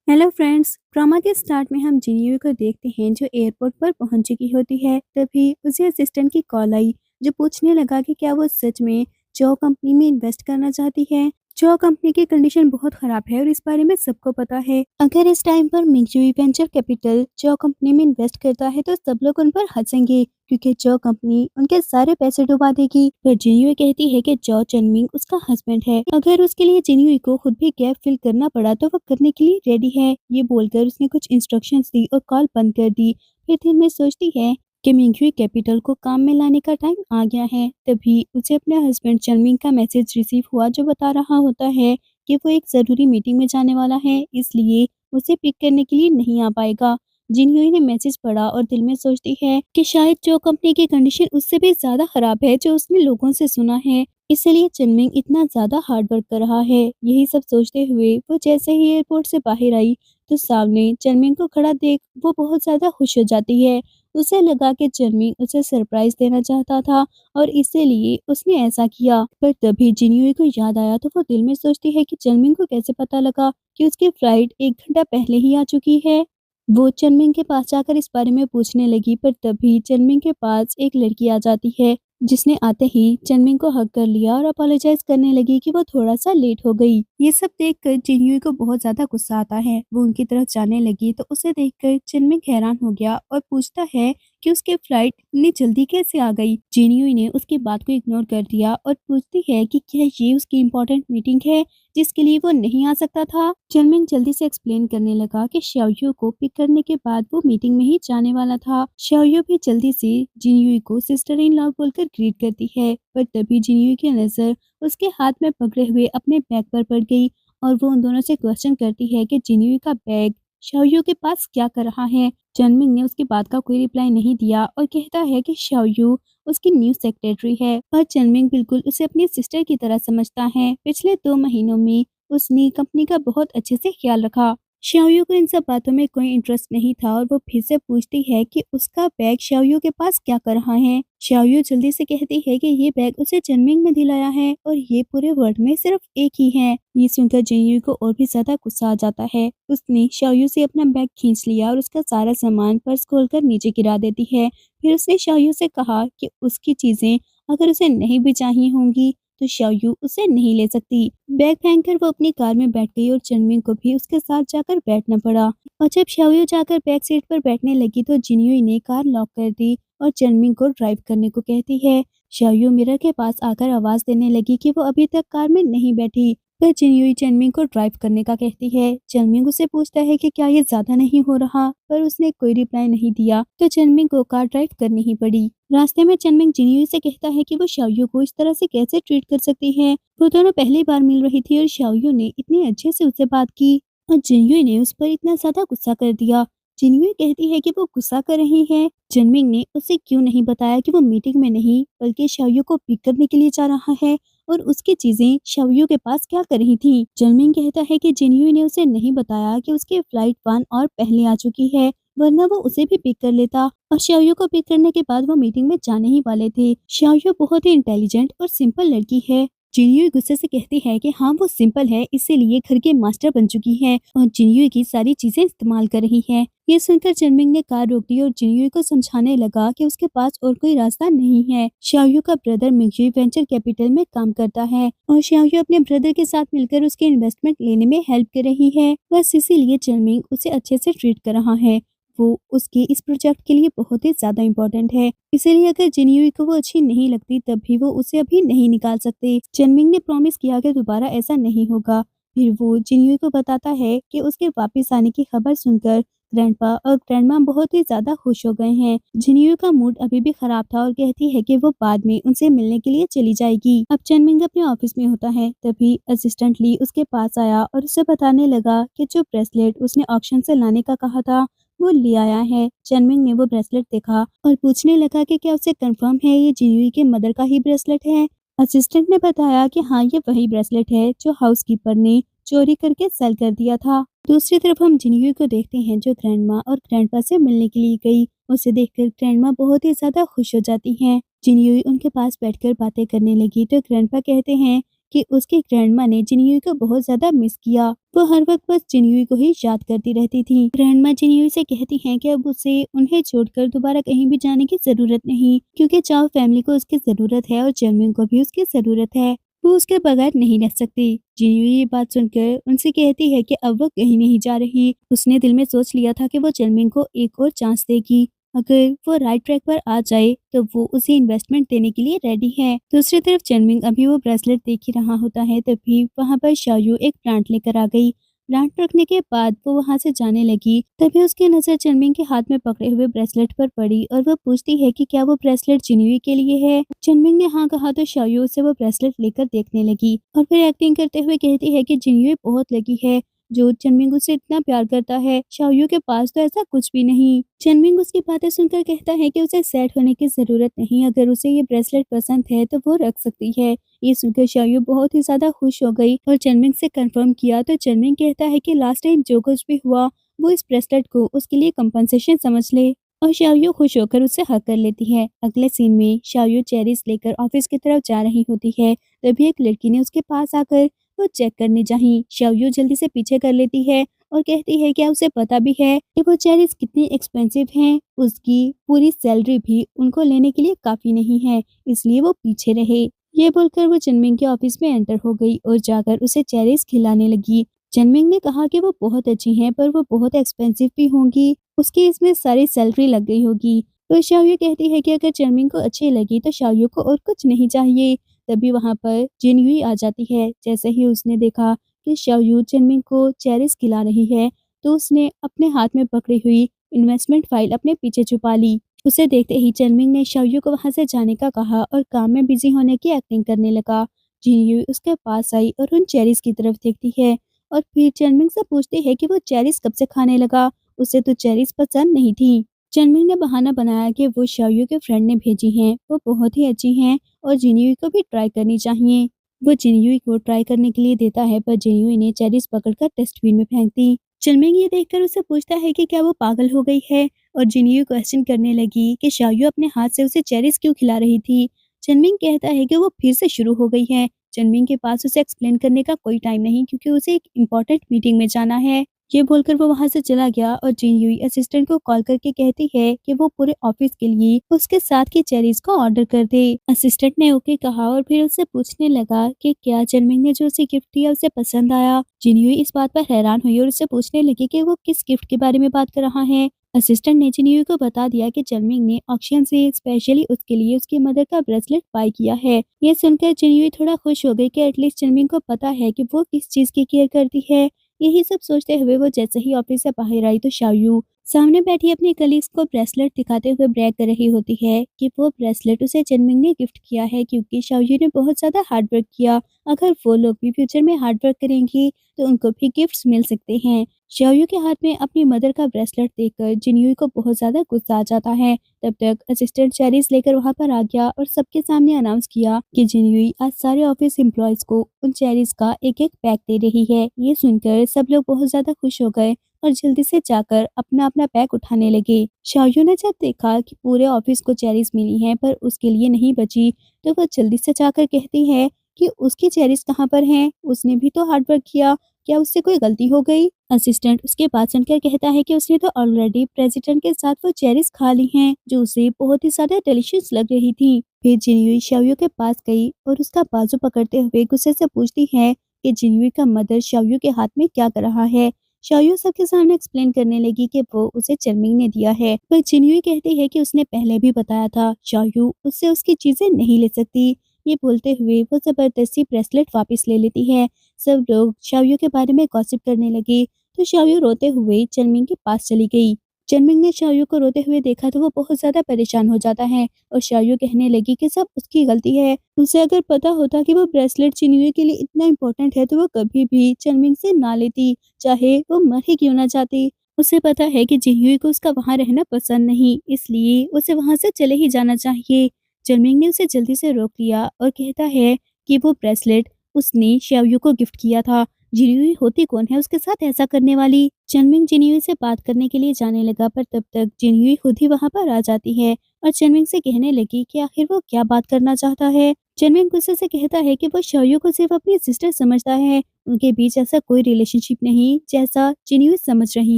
Hello friends, drama के start में हम जिन्होई को देखते हैं जो एयरपोर्ट पर पहुंच चुकी होती है। तभी उसे असिस्टेंट की कॉल आई जो पूछने लगा कि क्या वो सच में जो कंपनी में इन्वेस्ट करना चाहती है। जो कंपनी की कंडीशन बहुत खराब है और इस बारे में सबको पता है। अगर इस टाइम पर मिंगजुई वेंचर कैपिटल जो कंपनी में इन्वेस्ट करता है तो सब लोग उन पर हंसेंगे क्योंकि जो कंपनी उनके सारे पैसे डुबा देगी। पर जिन्होई कहती है कि जो चनमिंग उसका हस्बैंड है, अगर उसके लिए जिन्होई को खुद भी गैप फिल करना पड़ा तो वो करने के लिए रेडी है। ये बोलकर उसने कुछ इंस्ट्रक्शंस दी और कॉल बंद कर दी। फिर दिन में सोचती है कि मिंगजुई कैपिटल को काम में लाने का टाइम आ गया है। तभी उसे अपने हस्बैंड चनमिंग का मैसेज रिसीव हुआ जो बता रहा होता है कि वो एक जरूरी मीटिंग में जाने वाला है, इसलिए उसे पिक करने के लिए नहीं आ पाएगा। जिन्होई ने मैसेज पढ़ा और दिल में सोचती है कि शायद जो कंपनी की कंडीशन उससे भी ज्यादा खराब है जो उसने लोगों से सुना है, इसलिए चनमिंग इतना ज्यादा हार्ड वर्क कर रहा है। यही सब सोचते हुए वो जैसे ही एयरपोर्ट से बाहर आई तो सामने चनमिंग को खड़ा देख वो बहुत ज्यादा खुश हो जाती है। उसे लगा कि चनमिंग उसे सरप्राइज देना चाहता था और इसीलिए उसने ऐसा किया। पर तभी जिन्होई को याद आया तो वो दिल में सोचती है कि चनमिंग को कैसे पता लगा कि उसकी फ्लाइट 1 घंटा पहले ही आ चुकी है। वो चनमिंग के पास जाकर इस बारे में पूछने लगी, पर तभी चनमिंग के पास एक लड़की आ जाती है जिसने आते ही चनमिंग को हग कर लिया और अपोलोजाइज करने लगी कि वो थोड़ा सा लेट हो गई। ये सब देखकर जिन्होई को बहुत ज्यादा गुस्सा आता है। वो उनकी तरफ जाने लगी तो उसे देखकर चनमिंग हैरान हो गया और पूछता है कि उसकी फ्लाइट इतनी जल्दी कैसे आ गई। जिन्होई ने उसकी बात को इग्नोर कर दिया और पूछती है कि क्या ये उसकी इम्पोर्टेंट मीटिंग है जिसके लिए वो नहीं आ सकता था। चनमिंग जल्दी से एक्सप्लेन करने लगा कि शाओयू को पिक करने के बाद वो मीटिंग में ही जाने वाला था। शाओयू भी जल्दी से जिन्होई को सिस्टर इन लॉ बोलकर ग्रीट करती है, पर तभी जिन्होई की नजर उसके हाथ में पकड़े हुए अपने बैग पर पड़ गई और वो उन दोनों से क्वेश्चन करती है कि जिन्होई का बैग शाओयू के पास क्या कर रहा है। चनमिंग ने उसकी बात का कोई रिप्लाई नहीं दिया और कहता है कि शाओयू उसकी न्यू सेक्रेटरी है और चनमिंग बिल्कुल उसे अपनी सिस्टर की तरह समझता है। पिछले 2 महीनों में उसने कंपनी का बहुत अच्छे से ख्याल रखा। शाओयू को इन सब बातों में कोई इंटरेस्ट नहीं था और वो फिर से पूछती है कि उसका बैग शाओयू के पास क्या कर रहा है। शाओयू जल्दी से कहती है कि ये बैग उसे चनमिंग ने दिलाया है और ये पूरे वर्ल्ड में सिर्फ एक ही है। ये सुनकर जिन्होई को और भी ज्यादा गुस्सा आ जाता है। उसने शाओयू से अपना बैग खींच लिया और उसका सारा सामान पर्स खोलकर नीचे गिरा देती है। फिर उसने शाओयू से कहा कि उसकी चीजें अगर उसे नहीं भी चाहिए होंगी तो शाओयू उसे नहीं ले सकती। बैग फेंककर वो अपनी कार में बैठ गई और चनमिंग को भी उसके साथ जाकर बैठना पड़ा। और जब शाओयू जाकर बैक सीट पर बैठने लगी तो जिन्होई ने कार लॉक कर दी और चनमिंग को ड्राइव करने को कहती है। शाओयू मिरर के पास आकर आवाज देने लगी कि वो अभी तक कार में नहीं बैठी। पर जिन्होई चनमिंग को ड्राइव करने का कहती है। चनमिंग उसे पूछता है कि क्या ये ज्यादा नहीं हो रहा, पर उसने कोई रिप्लाई नहीं दिया तो चनमिंग को कार ड्राइव करनी ही पड़ी। रास्ते में चनमिंग जिन्होई से कहता है कि वो शाओयू को इस तरह से कैसे ट्रीट कर सकती है। वो दोनों पहली बार मिल रही थी और शाओयू ने इतने अच्छे से उससे बात की और जिन्होई ने उस पर इतना ज्यादा गुस्सा कर दिया। जिन्होई कहती है कि वो गुस्सा कर रही है। चनमिंग ने उसे क्यों नहीं बताया कि वो मीटिंग में नहीं बल्कि शाओयू को पिक करने के लिए जा रहा है और उसकी चीजें शाओयू के पास क्या कर रही थी। चनमिंग कहता है कि जिन्होई ने उसे नहीं बताया कि उसकी फ्लाइट 1 और पहले आ चुकी है, वरना वो उसे भी पिक कर लेता और शाओयू को पिक करने के बाद वो मीटिंग में जाने ही वाले थे। शाओयू बहुत ही इंटेलिजेंट और सिंपल लड़की है। जिन्होई गुस्से से कहती है कि हाँ वो सिंपल है इसीलिए घर के मास्टर बन चुकी है और जिन्होई की सारी चीजें इस्तेमाल कर रही है। ये सुनकर चनमिंग ने कार रोक दी और जिन्होई को समझाने लगा कि उसके पास और कोई रास्ता नहीं है। शाओयू का ब्रदर मिंगजुई वेंचर कैपिटल में काम करता है और शाओयू अपने ब्रदर के साथ मिलकर उसके इन्वेस्टमेंट लेने में हेल्प कर रही है, बस इसीलिए चनमिंग उसे अच्छे से ट्रीट कर रहा है। वो उसके इस प्रोजेक्ट के लिए बहुत ही ज्यादा इम्पोर्टेंट है, इसीलिए अगर जिन्होई को वो अच्छी नहीं लगती तब भी वो उसे अभी नहीं निकाल सकते। चनमिंग ने प्रॉमिस किया कि दोबारा ऐसा नहीं होगा। फिर वो जिन्होई को बताता है कि उसके वापस आने की खबर सुनकर ग्रैंडपा और ग्रैंडमा बहुत ही ज्यादा खुश हो गए हैं। जिन्होई का मूड अभी भी खराब था और कहती है कि वो बाद में उनसे मिलने के लिए चली जाएगी। अब चनमिंग अपने ऑफिस में होता है तभी असिस्टेंट ली उसके पास आया और उसे बताने लगा कि जो ब्रेसलेट उसने ऑक्शन से लाने का कहा था वो ले आया है। चनमिंग ने वो ब्रेसलेट देखा और पूछने लगा कि क्या उसे कंफर्म है ये जिन्होई के मदर का ही ब्रेसलेट है। असिस्टेंट ने बताया कि हाँ ये वही ब्रेसलेट है जो हाउसकीपर ने चोरी करके सेल कर दिया था। दूसरी तरफ हम जिन्होई को देखते हैं जो ग्रैंडमा और ग्रैंडपा से मिलने के लिए गई। उसे देखकर ग्रैंडमा बहुत ही ज्यादा खुश हो जाती हैं। जिन्होई उनके पास बैठकर बातें करने लगी तो ग्रैंडपा कहते हैं कि उसकी ग्रैंडमा ने जिन्यूई को बहुत ज्यादा मिस किया। वो हर वक्त बस जिन्यूई को ही याद करती रहती थी। ग्रैंडमा जिन्यूई से कहती हैं कि अब उसे उन्हें छोड़कर दोबारा कहीं भी जाने की जरूरत नहीं, क्योंकि चाओ फैमिली को उसकी जरूरत है और जर्मिन को भी उसकी जरूरत है। वो उसके बगैर नहीं रह सकती। जिन्यूई ये बात सुनकर उनसे कहती है कि अब वो कहीं नहीं जा रही। उसने दिल में सोच लिया था कि वो जर्मिन को एक और चांस देगी। अगर वो राइट ट्रैक पर आ जाए तो वो उसे इन्वेस्टमेंट देने के लिए रेडी है। दूसरी तरफ चनमिंग अभी वो ब्रेसलेट देख ही रहा होता है, तभी वहाँ पर शायू एक प्लांट लेकर आ गई। प्लांट रखने के बाद वो वहाँ से जाने लगी, तभी उसकी नजर चनमिंग के हाथ में पकड़े हुए ब्रेसलेट पर पड़ी और वो पूछती है कि क्या वो ब्रेसलेट जिन्यूई के लिए है। चनमिंग ने हाँ कहा तो शायू उसे वो ब्रेसलेट लेकर देखने लगी और फिर एक्टिंग करते हुए कहती है कि जिन्यूई बहुत लकी है जो चनमिंग उससे इतना प्यार करता है। शाओयू के पास तो ऐसा कुछ भी नहीं। चनमिंग उसकी बातें सुनकर कहता है कि उसे सैड होने की जरूरत नहीं, अगर उसे ये ब्रेसलेट पसंद है तो वो रख सकती है। ये सुनकर शाओयू बहुत ही ज्यादा खुश हो गई और चनमिंग से कंफर्म किया तो चनमिंग कहता है कि लास्ट टाइम जो कुछ भी हुआ वो इस ब्रेसलेट को उसके लिए कंपनसेशन समझ ले और शाओयू खुश होकर उससे हक कर लेती है। अगले सीन में शाओयू चेरीज लेकर ऑफिस की तरफ जा रही होती है, तभी एक लड़की ने उसके पास आकर वो चेक करने जाही। शाओयू जल्दी से पीछे कर लेती है और कहती है क्या उसे पता भी है कि वो चेरीज कितनी एक्सपेंसिव हैं। उसकी पूरी सैलरी भी उनको लेने के लिए काफी नहीं है, इसलिए वो पीछे रहे। ये बोलकर वो चनमिंग के ऑफिस में एंटर हो गई और जाकर उसे चेरीज खिलाने लगी। चनमिंग ने कहा कि वो बहुत अच्छी हैं पर वो बहुत एक्सपेंसिव भी होंगी, उसकी इसमें सारी सैलरी लग गई होगी। तो शाओयू कहती है कि अगर चनमिंग को अच्छी लगी तो शाओयू को और कुछ नहीं चाहिए। तभी वहाँ पर जिनयुई आ जाती है। जैसे ही उसने देखा कि शाओयू चनमिंग को चेरीज खिला रही है तो उसने अपने हाथ में पकड़ी हुई इन्वेस्टमेंट फाइल अपने पीछे छुपा ली। उसे देखते ही चनमिंग ने शाओयू को वहां से जाने का कहा और काम में बिजी होने की एक्टिंग करने लगा। जिनयुई उसके पास आई और उन चेरीज की तरफ देखती है और फिर चनमिंग से पूछती है कि वो चेरीज कब से खाने लगा, उसे तो चेरीज पसंद नहीं थी। चनमिंग ने बहाना बनाया कि वो शाओयू के फ्रेंड ने भेजी हैं, वो बहुत ही अच्छी हैं और जिन्युई को भी ट्राई करनी चाहिए। वो जिन्युई को ट्राई करने के लिए देता है पर जिन्युई ने चेरीज पकड़कर डस्टबिन में फेंक दी। चनमिंग ये देखकर उसे पूछता है कि क्या वो पागल हो गई है और जिन्युई क्वेश्चन करने लगी कि शाओयू अपने हाथ से उसे चेरीज क्यों खिला रही थी। चनमिंग कहता है कि वो फिर से शुरू हो गई है। चनमिंग के पास उसे एक्सप्लेन करने का कोई टाइम नहीं क्योंकि उसे एक इम्पोर्टेंट मीटिंग में जाना है। ये बोलकर वो वहां से चला गया और जिनयुई असिस्टेंट को कॉल करके कहती है कि वो पूरे ऑफिस के लिए उसके साथ की चेरीज को ऑर्डर कर दे। असिस्टेंट ने ओके कहा और फिर उससे पूछने लगा कि क्या चनमिंग ने जो उसे गिफ्ट दिया उसे पसंद आया। जिनयुई इस बात पर हैरान हुई और उससे पूछने लगी कि वो किस गिफ्ट के बारे में बात कर रहा है। असिस्टेंट ने जिनयुई को बता दिया कि चनमिंग ने ऑक्शन से स्पेशली उसके लिए उसकी मदर का ब्रेसलेट बाय किया है। ये सुनकर जिनयुई थोड़ा खुश हो गई कि एटलीस्ट चनमिंग को पता है कि वो किस चीज की केयर करती है। यही सब सोचते हुए वो जैसे ही ऑफिस से बाहर आई तो शाओयू सामने बैठी अपनी कलीग्स को ब्रेसलेट दिखाते हुए ब्रैग कर रही होती है कि वो ब्रेसलेट उसे चनमिंग ने गिफ्ट किया है क्योंकि शाओयू ने बहुत ज्यादा हार्ड वर्क किया। अगर वो लोग भी फ्यूचर में हार्ड वर्क करेंगी तो उनको भी गिफ्ट्स मिल सकते हैं। शाओयू के हाथ में अपनी मदर का ब्रेसलेट देखकर जिनयुई को बहुत ज्यादा गुस्सा आ जाता है। तब तक असिस्टेंट चेरीज लेकर वहां पर आ गया और सबके सामने अनाउंस किया कि जिनयुई आज सारे ऑफिस एम्प्लॉयज को उन चेरीज का एक एक पैक दे रही है। ये सुनकर सब लोग बहुत ज्यादा खुश हो गए और जल्दी से जाकर अपना अपना पैक उठाने लगे। शाओयू ने जब देखा कि पूरे ऑफिस को चेरीज मिली हैं पर उसके लिए नहीं बची तो वह जल्दी से जाकर कहती है कि उसकी चेरीज कहाँ पर हैं, उसने भी तो हार्ड वर्क किया, क्या उससे कोई गलती हो गई। असिस्टेंट उसके बात सुनकर कहता है कि उसने तो ऑलरेडी प्रेसिडेंट के साथ वो चेरीज खा ली हैं जो उसे बहुत ही ज्यादा डिलीशियस लग रही थी। फिर जिनयुई शाओयू के पास गई और उसका बाजू पकड़ते हुए गुस्से से पूछती है कि जिनयुई का मदर शाओयू के हाथ में क्या कर रहा है। शाओयू सबके सामने एक्सप्लेन करने लगी कि वो उसे चनमिंग ने दिया है, पर जिनयुई कहती है कि उसने पहले भी बताया था शाओयू उससे उसकी चीजें नहीं ले सकती। ये बोलते हुए वो जबरदस्ती ब्रेसलेट वापस ले लेती है। सब लोग शाओयू के बारे में गॉसिप करने लगे तो शाओयू रोते हुए चनमिंग के पास चली गई। चनमिंग ने शाओयू को रोते हुए देखा तो वो बहुत ज्यादा परेशान हो जाता है और शाओयू कहने लगी कि सब उसकी गलती है। उसे अगर पता होता कि वो ब्रेसलेट जिनयुई के लिए इतना इम्पोर्टेंट है तो वो कभी भी चनमिंग से ना लेती, चाहे वो मर ही क्यों ना जाती। उसे पता है कि जिनयुई को उसका वहां रहना पसंद नहीं, इसलिए उसे वहां से चले ही जाना चाहिए। चनमिंग ने उसे जल्दी से रोक लिया और कहता है कि वो ब्रेसलेट उसने शाओयू को गिफ्ट किया था। जिन्युई होती कौन है उसके साथ ऐसा करने वाली। चनमिंग जिन्युई से बात करने के लिए जाने लगा पर तब तक जिन्युई खुद ही वहां पर आ जाती है और चनमिंग से कहने लगी कि आखिर वो क्या बात करना चाहता है। चनमिंग गुस्से से कहता है कि वो शाओयू को सिर्फ अपनी सिस्टर समझता है, उनके बीच ऐसा कोई रिलेशनशिप नहीं जैसा जिन्यूई समझ रही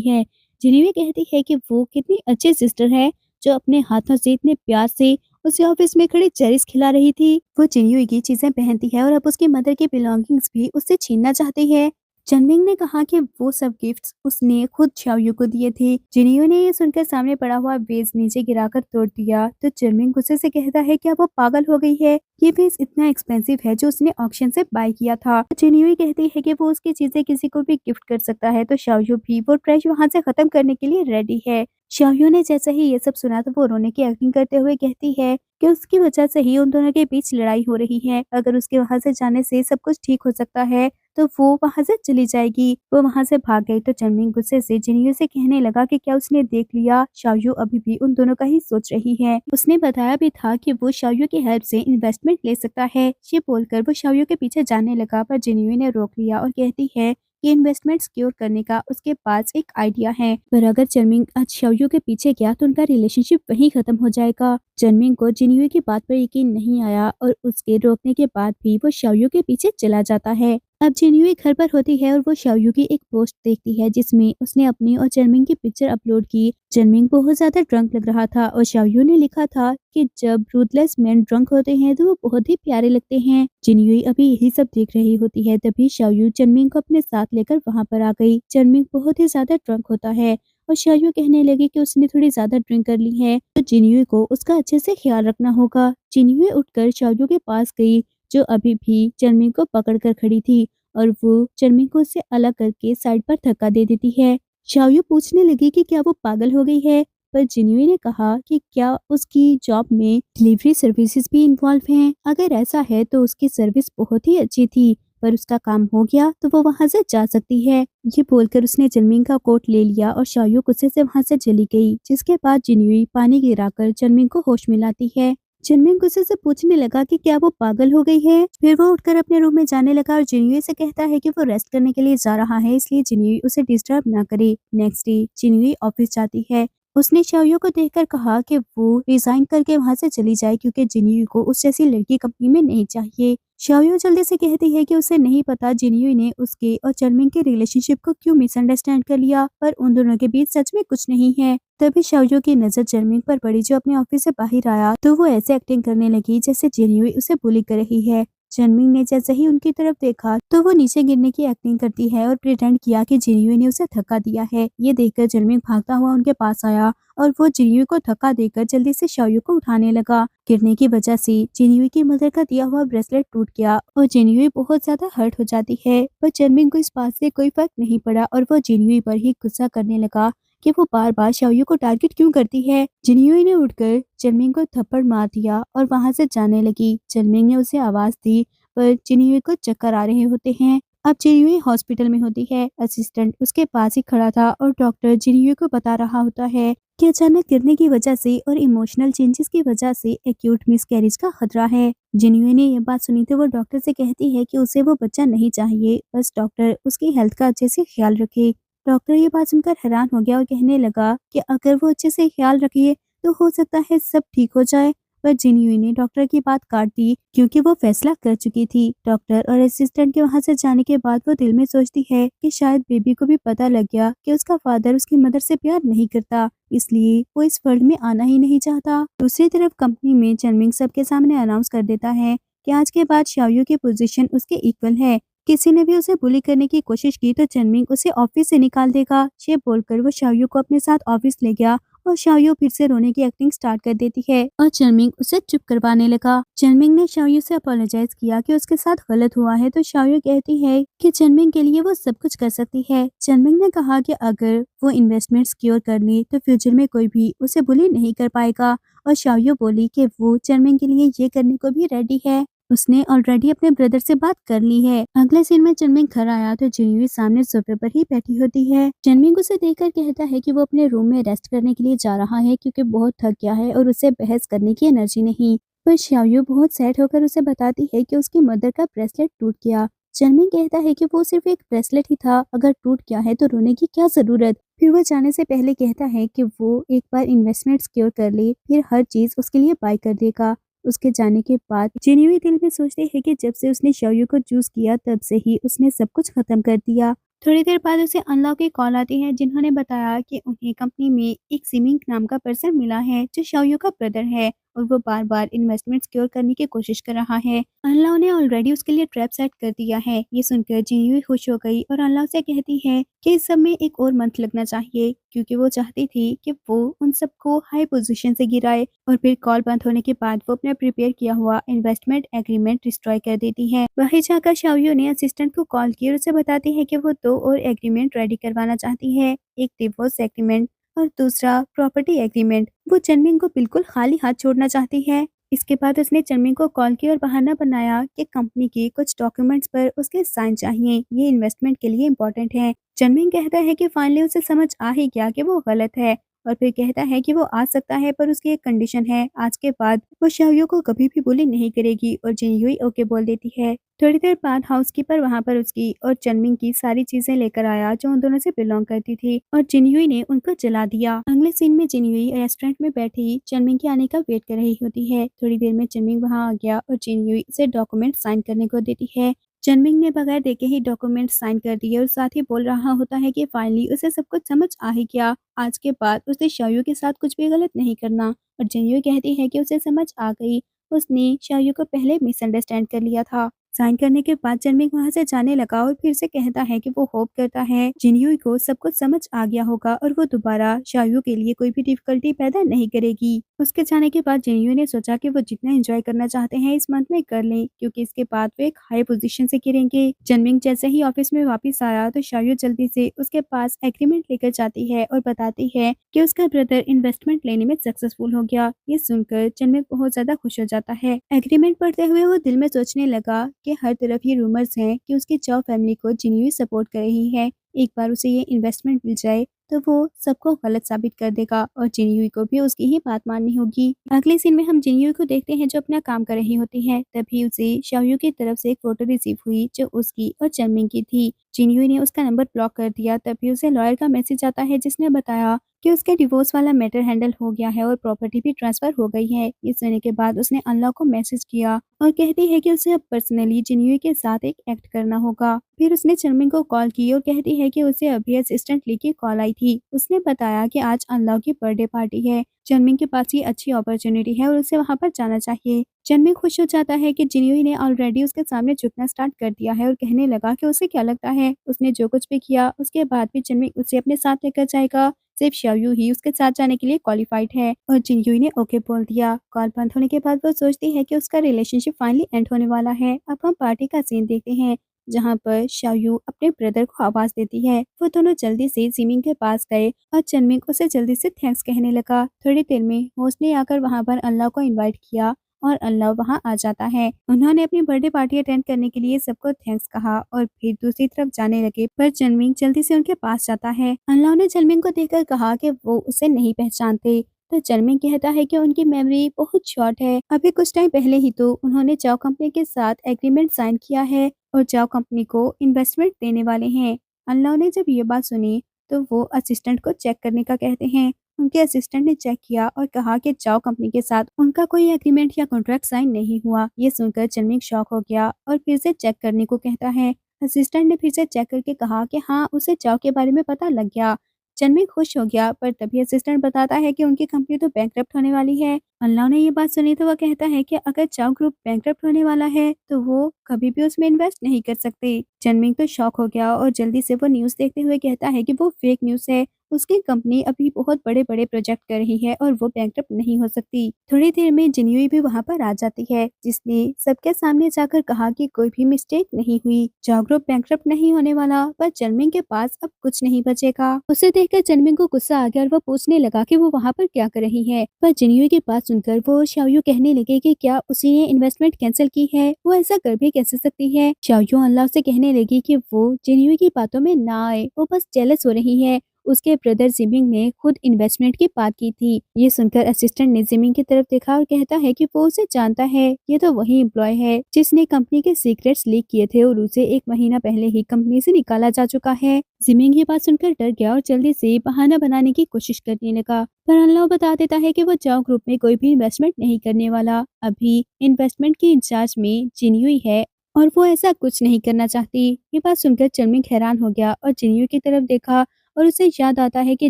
है। जिन्यूई कहती है कि वो कितनी अच्छी सिस्टर है जो अपने हाथों से इतने प्यार से उसे ऑफिस में खड़ी चेरीज खिला रही थी। वो जिन्यूई की चीजें पहनती है और अब उसकी मदर की बिलोंगिंग्स भी उससे छीनना चाहती है। चनमिंग ने कहा कि वो सब गिफ्ट्स उसने खुद शाओयू को दिए थे। जिन्यूई ने ये सुनकर सामने पड़ा हुआ वेज नीचे गिराकर तोड़ दिया तो चनमिंग गुस्से से कहता है क्या वो पागल हो गई है, ये वेज इतना एक्सपेंसिव है जो उसने ऑक्शन से बाय किया था। जिन्यूई कहती है कि वो उसकी चीजें किसी को भी गिफ्ट कर सकता है तो शाओयू भी वो ट्रैश वहां से खत्म करने के लिए रेडी है। शाओयू ने जैसे ही ये सब सुना तो वो रोने की एक्टिंग करते हुए कहती है कि उसकी वजह से ही उन दोनों के बीच लड़ाई हो रही है, अगर उसके वहां से जाने से सब कुछ ठीक हो सकता है तो वो वहां से चली जाएगी। वो वहां से भाग गई तो चनमिंग गुस्से से जिन्यू से कहने लगा कि क्या उसने देख लिया, शाओयू अभी भी उन दोनों का ही सोच रही है। उसने बताया भी था कि वो शाओयू की हेल्प से इन्वेस्टमेंट ले सकता है। ये बोलकर वो शाओयू के पीछे जाने लगा पर जिन्यू ने रोक लिया और कहती है कि इन्वेस्टमेंट सिक्योर करने का उसके पास एक आइडिया है, पर अगर चनमिंग आज शाओयू के पीछे गया तो उनका रिलेशनशिप वहीं खत्म हो जाएगा। चनमिंग को जिन्यू की बात पर यकीन नहीं आया और उसके रोकने के बाद भी वो शाओयू के पीछे चला जाता है। अब जिन्यूई घर पर होती है और वो शाओयू की एक पोस्ट देखती है जिसमें उसने अपनी और चनमिंग की पिक्चर अपलोड की। चनमिंग बहुत ज्यादा ड्रंक लग रहा था और शाओयू ने लिखा था कि जब रूथलेस मैन ड्रंक होते हैं तो वो बहुत ही प्यारे लगते हैं। जिन्यूई अभी यही सब देख रही होती है तभी शाओयू चनमिंग को अपने साथ लेकर वहां पर आ गई। चनमिंग बहुत ही ज्यादा ड्रंक होता है और शाओयू कहने लगी कि उसने थोड़ी ज्यादा ड्रिंक कर ली है तो जिन्यूई को उसका अच्छे से ख्याल रखना होगा। जिन्यूई उठकर शाओयू के पास गई जो अभी भी चनमिंग को पकड़ कर खड़ी थी और वो चनमिंग को उससे अलग करके साइड पर धक्का दे देती है। शाओयू पूछने लगी कि क्या वो पागल हो गई है, पर जिन्यूई ने कहा कि क्या उसकी जॉब में डिलीवरी सर्विसेज भी इन्वॉल्व हैं। अगर ऐसा है तो उसकी सर्विस बहुत ही अच्छी थी, पर उसका काम हो गया तो वो वहां से जा सकती है। ये बोलकर उसने चनमिंग का कोट ले लिया और शाओयू गुस्से से वहां से चली गई, जिसके बाद जिन्यूई पानी गिराकर चनमिंग को होश में लाती है। चनमिंग गुस्से से पूछने लगा कि क्या वो पागल हो गई है। फिर वो उठकर अपने रूम में जाने लगा और जिन्यूई से कहता है कि वो रेस्ट करने के लिए जा रहा है, इसलिए जिन्यूई उसे डिस्टर्ब ना करे। नेक्स्ट डे जिन्यूई ऑफिस जाती है। उसने शाओयू को देखकर कहा कि वो रिजाइन करके वहां से चली जाए क्योंकि जिन्यूई को उस जैसी लड़की कंपनी में नहीं चाहिए। शाओयू जल्दी से कहती है कि उसे नहीं पता जिन्यूई ने उसके और चनमिंग के रिलेशनशिप को क्यों मिसअंडरस्टैंड कर लिया, पर उन दोनों के बीच सच में कुछ नहीं है। तभी शाओयू की नजर चनमिंग पर पड़ी जो अपने ऑफिस से बाहर आया तो वो ऐसे एक्टिंग करने लगी जैसे जिन्यूई उसे बुली कर रही है। चनमिंग ने जैसे ही उनकी तरफ देखा तो वो नीचे गिरने की एक्टिंग करती है और प्रिटेंड किया कि जिन्यूई ने उसे धक्का दिया है। ये देखकर चनमिंग भागता हुआ उनके पास आया और वो जिन्यूई को धक्का देकर जल्दी से शाओयू को उठाने लगा। गिरने की वजह से जिन्यूई की मदर का दिया हुआ ब्रेसलेट टूट गया और जिन्यूई बहुत ज्यादा हर्ट हो जाती है, पर चनमिंग को इस बात से कोई फर्क नहीं पड़ा और वो जिन्यूई पर ही गुस्सा करने लगा कि वो बार बार शाओयू को टारगेट क्यों करती है। जिन्यूई ने उठकर चनमिंग को थप्पड़ मार दिया और वहां से जाने लगी। चनमिंग ने उसे आवाज दी पर जिन्यूई को चक्कर आ रहे होते हैं। अब जिन्यूई हॉस्पिटल में होती है। असिस्टेंट उसके पास ही खड़ा था और डॉक्टर जिन्यूई को बता रहा होता है कि अचानक गिरने की वजह से और इमोशनल चेंजेस की वजह से एक्यूट मिसकैरेज का खतरा है। जिन्यूई ने ये बात सुनी तो वो डॉक्टर से कहती है कि उसे वो बच्चा नहीं चाहिए, बस डॉक्टर उसकी हेल्थ का अच्छे से ख्याल रखे। डॉक्टर ये बात सुनकर हैरान हो गया और कहने लगा कि अगर वो अच्छे से ख्याल रखे तो हो सकता है सब ठीक हो जाए, पर जिन्यूई ने डॉक्टर की बात काट दी क्योंकि वो फैसला कर चुकी थी। डॉक्टर और असिस्टेंट के वहां से जाने के बाद वो दिल में सोचती है कि शायद बेबी को भी पता लग गया कि उसका फादर उसकी मदर से प्यार नहीं करता, इसलिए वो इस वर्ल्ड में आना ही नहीं चाहता। दूसरी तरफ कंपनी में चनमिंग सबके सामने अनाउंस कर देता है कि आज के बाद शाओयू की पोजीशन उसके इक्वल है। किसी ने भी उसे बुली करने की कोशिश की तो चनमिंग उसे ऑफिस से निकाल देगा। ये बोलकर वो शाओयू को अपने साथ ऑफिस ले गया और शाओयू फिर से रोने की एक्टिंग स्टार्ट कर देती है और चनमिंग उसे चुप करवाने लगा। चनमिंग ने शाओयू से अपोलोजाइज किया कि उसके साथ गलत हुआ है तो शाओयू कहती है कि चनमिंग के लिए वो सब कुछ कर सकती है। चनमिंग ने कहा कि अगर वो इन्वेस्टमेंट सिक्योर कर ले तो फ्यूचर में कोई भी उसे बुली नहीं कर पाएगा और शाओयू बोली कि वो चनमिंग के लिए ये करने को भी रेडी है। उसने ऑलरेडी अपने ब्रदर से बात कर ली है। अगले सीन में चनमिंग घर आया तो जिन्यूई सामने सोफे पर ही बैठी होती है। चनमिंग उसे देखकर कहता है कि वो अपने रूम में रेस्ट करने के लिए जा रहा है क्योंकि बहुत थक गया है और उसे बहस करने की एनर्जी नहीं। पर शाओयू बहुत सैड होकर उसे बताती है कि उसकी मदर का ब्रेसलेट टूट गया। चनमिंग कहता है कि वो सिर्फ एक ब्रेसलेट ही था, अगर टूट गया है तो रोने की क्या जरूरत। फिर वो जाने से पहले कहता है कि वो एक बार इन्वेस्टमेंट सिक्योर कर ले, फिर हर चीज उसके लिए बाय कर देगा। उसके जाने के बाद जिन्यूई दिल में सोचते हैं कि जब से उसने शाओयू को चूज किया तब से ही उसने सब कुछ खत्म कर दिया। थोड़ी देर बाद उसे अनलॉक की कॉल आती है, जिन्होंने बताया कि उन्हें कंपनी में एक सिमिंग नाम का पर्सन मिला है जो शाओयू का ब्रदर है, और वो बार बार इन्वेस्टमेंट सिक्योर करने की कोशिश कर रहा है। अनलाओ ने ऑलरेडी उसके लिए ट्रैप सेट कर दिया है। ये सुनकर जिन्यूई खुश हो गई और अनलाओ से कहती है कि इस सब में एक और मंथ लगना चाहिए, क्योंकि वो चाहती थी कि वो उन सबको हाई पोजीशन से गिराए। और फिर कॉल बंद होने के बाद वो अपना प्रिपेयर किया हुआ इन्वेस्टमेंट एग्रीमेंट डिस्ट्रॉय कर देती है। वहीं जाकर शाओयू ने असिस्टेंट को कॉल की और उसे बताती है कि वो दो और एग्रीमेंट रेडी करवाना चाहती है, एक डिवोर्स एग्रीमेंट और दूसरा प्रॉपर्टी एग्रीमेंट। वो चनमिंग को बिल्कुल खाली हाथ छोड़ना चाहती है। इसके बाद उसने चनमिंग को कॉल किया और बहाना बनाया कि कंपनी के कुछ डॉक्यूमेंट्स पर उसके साइन चाहिए, ये इन्वेस्टमेंट के लिए इम्पोर्टेंट है। चनमिंग कहता है कि फाइनली उसे समझ आ ही गया कि वो गलत है, और फिर कहता है कि वो आ सकता है पर उसकी एक कंडीशन है, आज के बाद वो शाओयू को कभी भी बुली नहीं करेगी। और जिनयुई ओके बोल देती है। थोड़ी देर बाद हाउसकीपर वहां पर उसकी और चनमिंग की सारी चीजें लेकर आया जो उन दोनों से बिलोंग करती थी, और जिनयुई ने उनको जला दिया। अगले सीन में जिनयुई रेस्टोरेंट में बैठी चनमिंग के आने का वेट कर रही होती है। थोड़ी देर में चनमिंग वहां आ गया और जिनयुई उसे डॉक्यूमेंट साइन करने को देती है। चनमिंग ने बगैर देखे ही डॉक्यूमेंट साइन कर दिए और साथ ही बोल रहा होता है कि फाइनली उसे सब कुछ समझ आ ही गया, आज के बाद उसे शाओयू के साथ कुछ भी गलत नहीं करना। और जिनयुई कहती है कि उसे समझ आ गई, उसने शाओयू को पहले मिसअंडरस्टैंड कर लिया था। साइन करने के बाद चनमिंग वहां से जाने लगा और फिर से कहता है कि वो होप करता है जिनयुई को सब कुछ समझ आ गया होगा और वो दोबारा शाओयू के लिए कोई भी डिफिकल्टी पैदा नहीं करेगी। उसके जाने के बाद जिनयुई ने सोचा कि वो जितना एंजॉय करना चाहते हैं इस मंथ में कर लें, क्योंकि इसके बाद वो एक हाई पोजीशन से गिरेंगे। चनमिंग जैसे ही ऑफिस में वापस आया तो शाओयू जल्दी से उसके पास एग्रीमेंट लेकर जाती है और बताती है कि उसका ब्रदर इन्वेस्टमेंट लेने में सक्सेसफुल हो गया। ये सुनकर चनमिंग बहुत ज्यादा खुश हो जाता है। एग्रीमेंट पढ़ते हुए वो दिल में सोचने लगा कि हर तरफ ये रूमर्स हैं कि उसकी चाओ फैमिली को जिन्युई सपोर्ट कर रही है। एक बार उसे ये इन्वेस्टमेंट मिल जाए तो वो सबको गलत साबित कर देगा और जिन्युई को भी उसकी ही बात माननी होगी। अगले सीन में हम जिन्युई को देखते हैं जो अपना काम कर रही होती है। तभी उसे शाओयू की तरफ से एक फोटो रिसीव हुई जो उसकी और चनमिंग की थी। जिन्युई ने उसका नंबर ब्लॉक कर दिया। तभी उसे लॉयर का मैसेज आता है जिसने बताया कि उसके डिवोर्स वाला मैटर हैंडल हो गया है और प्रॉपर्टी भी ट्रांसफर हो गई है। ये सुनने के बाद उसने अनलॉक को मैसेज किया और कहती है कि उसे अब पर्सनली जिन्युई के साथ एक एक्ट करना होगा। फिर उसने चनमिंग को कॉल की और कहती है कि उसे अभी असिस्टेंट ली की कॉल आई थी। उसने बताया कि आज अनलॉक की बर्थडे पार्टी है, चनमिंग के पास ये अच्छी अपॉर्चुनिटी है और उसे वहां पर जाना चाहिए। चनमिंग खुश हो जाता है कि जिन्युई ने ऑलरेडी उसके सामने झुकना स्टार्ट कर दिया है और कहने लगा कि उसे क्या लगता है उसने जो कुछ भी किया उसके बाद भी चनमिंग उसे अपने साथ लेकर जाएगा, सिर्फ शाओयू ही उसके साथ जाने के लिए क्वालिफाइड है। और जिनयुई ने ओके बोल दिया। कॉल बंद होने के बाद वो सोचती है कि उसका रिलेशनशिप फाइनली एंड होने वाला है। अब हम पार्टी का सीन देखते हैं जहाँ पर शाओयू अपने ब्रदर को आवाज देती है। वो दोनों जल्दी से जिमिंग के पास गए और चनमिंग उसे जल्दी से थैंक्स कहने लगा। थोड़ी देर में होस्ट ने आकर वहाँ पर अल्लाह को इनवाइट किया और अल्लाह वहाँ आ जाता है। उन्होंने अपनी बर्थडे पार्टी अटेंड करने के लिए सबको थैंक्स कहा और फिर दूसरी तरफ जाने लगे, पर चनमिंग जल्दी से उनके पास जाता है। अल्लाह ने चनमिंग को देखकर कहा कि वो उसे नहीं पहचानते, तो चनमिंग कहता है कि उनकी मेमोरी बहुत शॉर्ट है। अभी कुछ टाइम पहले ही तो उन्होंने चाओ कंपनी के साथ एग्रीमेंट साइन किया है और चाओ कंपनी को इन्वेस्टमेंट देने वाले हैं। अल्लाह ने जब ये बात सुनी तो वो असिस्टेंट को चेक करने का कहते हैं। उनके असिस्टेंट ने चेक किया और कहा कि चाओ कंपनी के साथ उनका कोई एग्रीमेंट या कॉन्ट्रैक्ट साइन नहीं हुआ। ये सुनकर चनमिंग शॉक हो गया और फिर से चेक करने को कहता है। असिस्टेंट ने फिर से चेक करके कहा कि हाँ, उसे चाओ के बारे में पता लग गया। चनमिंग खुश हो गया, पर तभी असिस्टेंट बताता है कि उनकी कंपनी तो बैंकरप्ट होने वाली है। अल्लाह ने ये बात सुनी तो वह कहता है कि अगर चाओ ग्रुप बैंकरप्ट होने वाला है तो वो कभी भी उसमें इन्वेस्ट नहीं कर सकते। चनमिंग तो शॉक हो गया और जल्दी से वो न्यूज़ देखते हुए कहता है कि वो फेक न्यूज़ है। उसकी कंपनी अभी बहुत बड़े-बड़े प्रोजेक्ट कर रही है और वो बैंकरप्ट नहीं हो सकती। थोड़ी देर में जिन्युई भी वहाँ पर आ जाती है, जिसने सबके सामने जाकर कहा कि कोई भी मिस्टेक नहीं हुई, चाओ ग्रुप बैंकरप्ट नहीं होने वाला, पर चनमिंग के पास अब कुछ नहीं बचेगा। उसे देखकर चनमिंग को गुस्सा आ गया और वो पूछने लगा कि वो वहाँ पर क्या कर रही है, पर जिन्युई की बात सुनकर वो शाओयू कहने लगे कि क्या उसी ने इन्वेस्टमेंट कैंसिल की है, वो ऐसा कर भी कैसे सकती है। शाओयू अल्लाह से कहने लगी कि वो जिन्युई की बातों में ना आए, वो बस जेलस हो रही है। उसके ब्रदर जिमिंग ने खुद इन्वेस्टमेंट की बात की थी। ये सुनकर असिस्टेंट ने जिमिंग की तरफ देखा और कहता है कि वो उसे जानता है, ये तो वही एम्प्लॉय है जिसने कंपनी के सीक्रेट्स लीक किए थे और उसे 1 महीना पहले ही कंपनी से निकाला जा चुका है। जिमिंग ये बात सुनकर डर गया और जल्दी से बहाना बनाने की कोशिश करने लगा, पर अनलाओ बता देता है कि वो जाओ ग्रुप में कोई भी इन्वेस्टमेंट नहीं करने वाला। अभी इन्वेस्टमेंट की इंचार्ज में जिन्युई है और वो ऐसा कुछ नहीं करना चाहती। ये बात सुनकर चनमिंग हैरान हो गया और जिन्युई की तरफ देखा और उसे याद आता है कि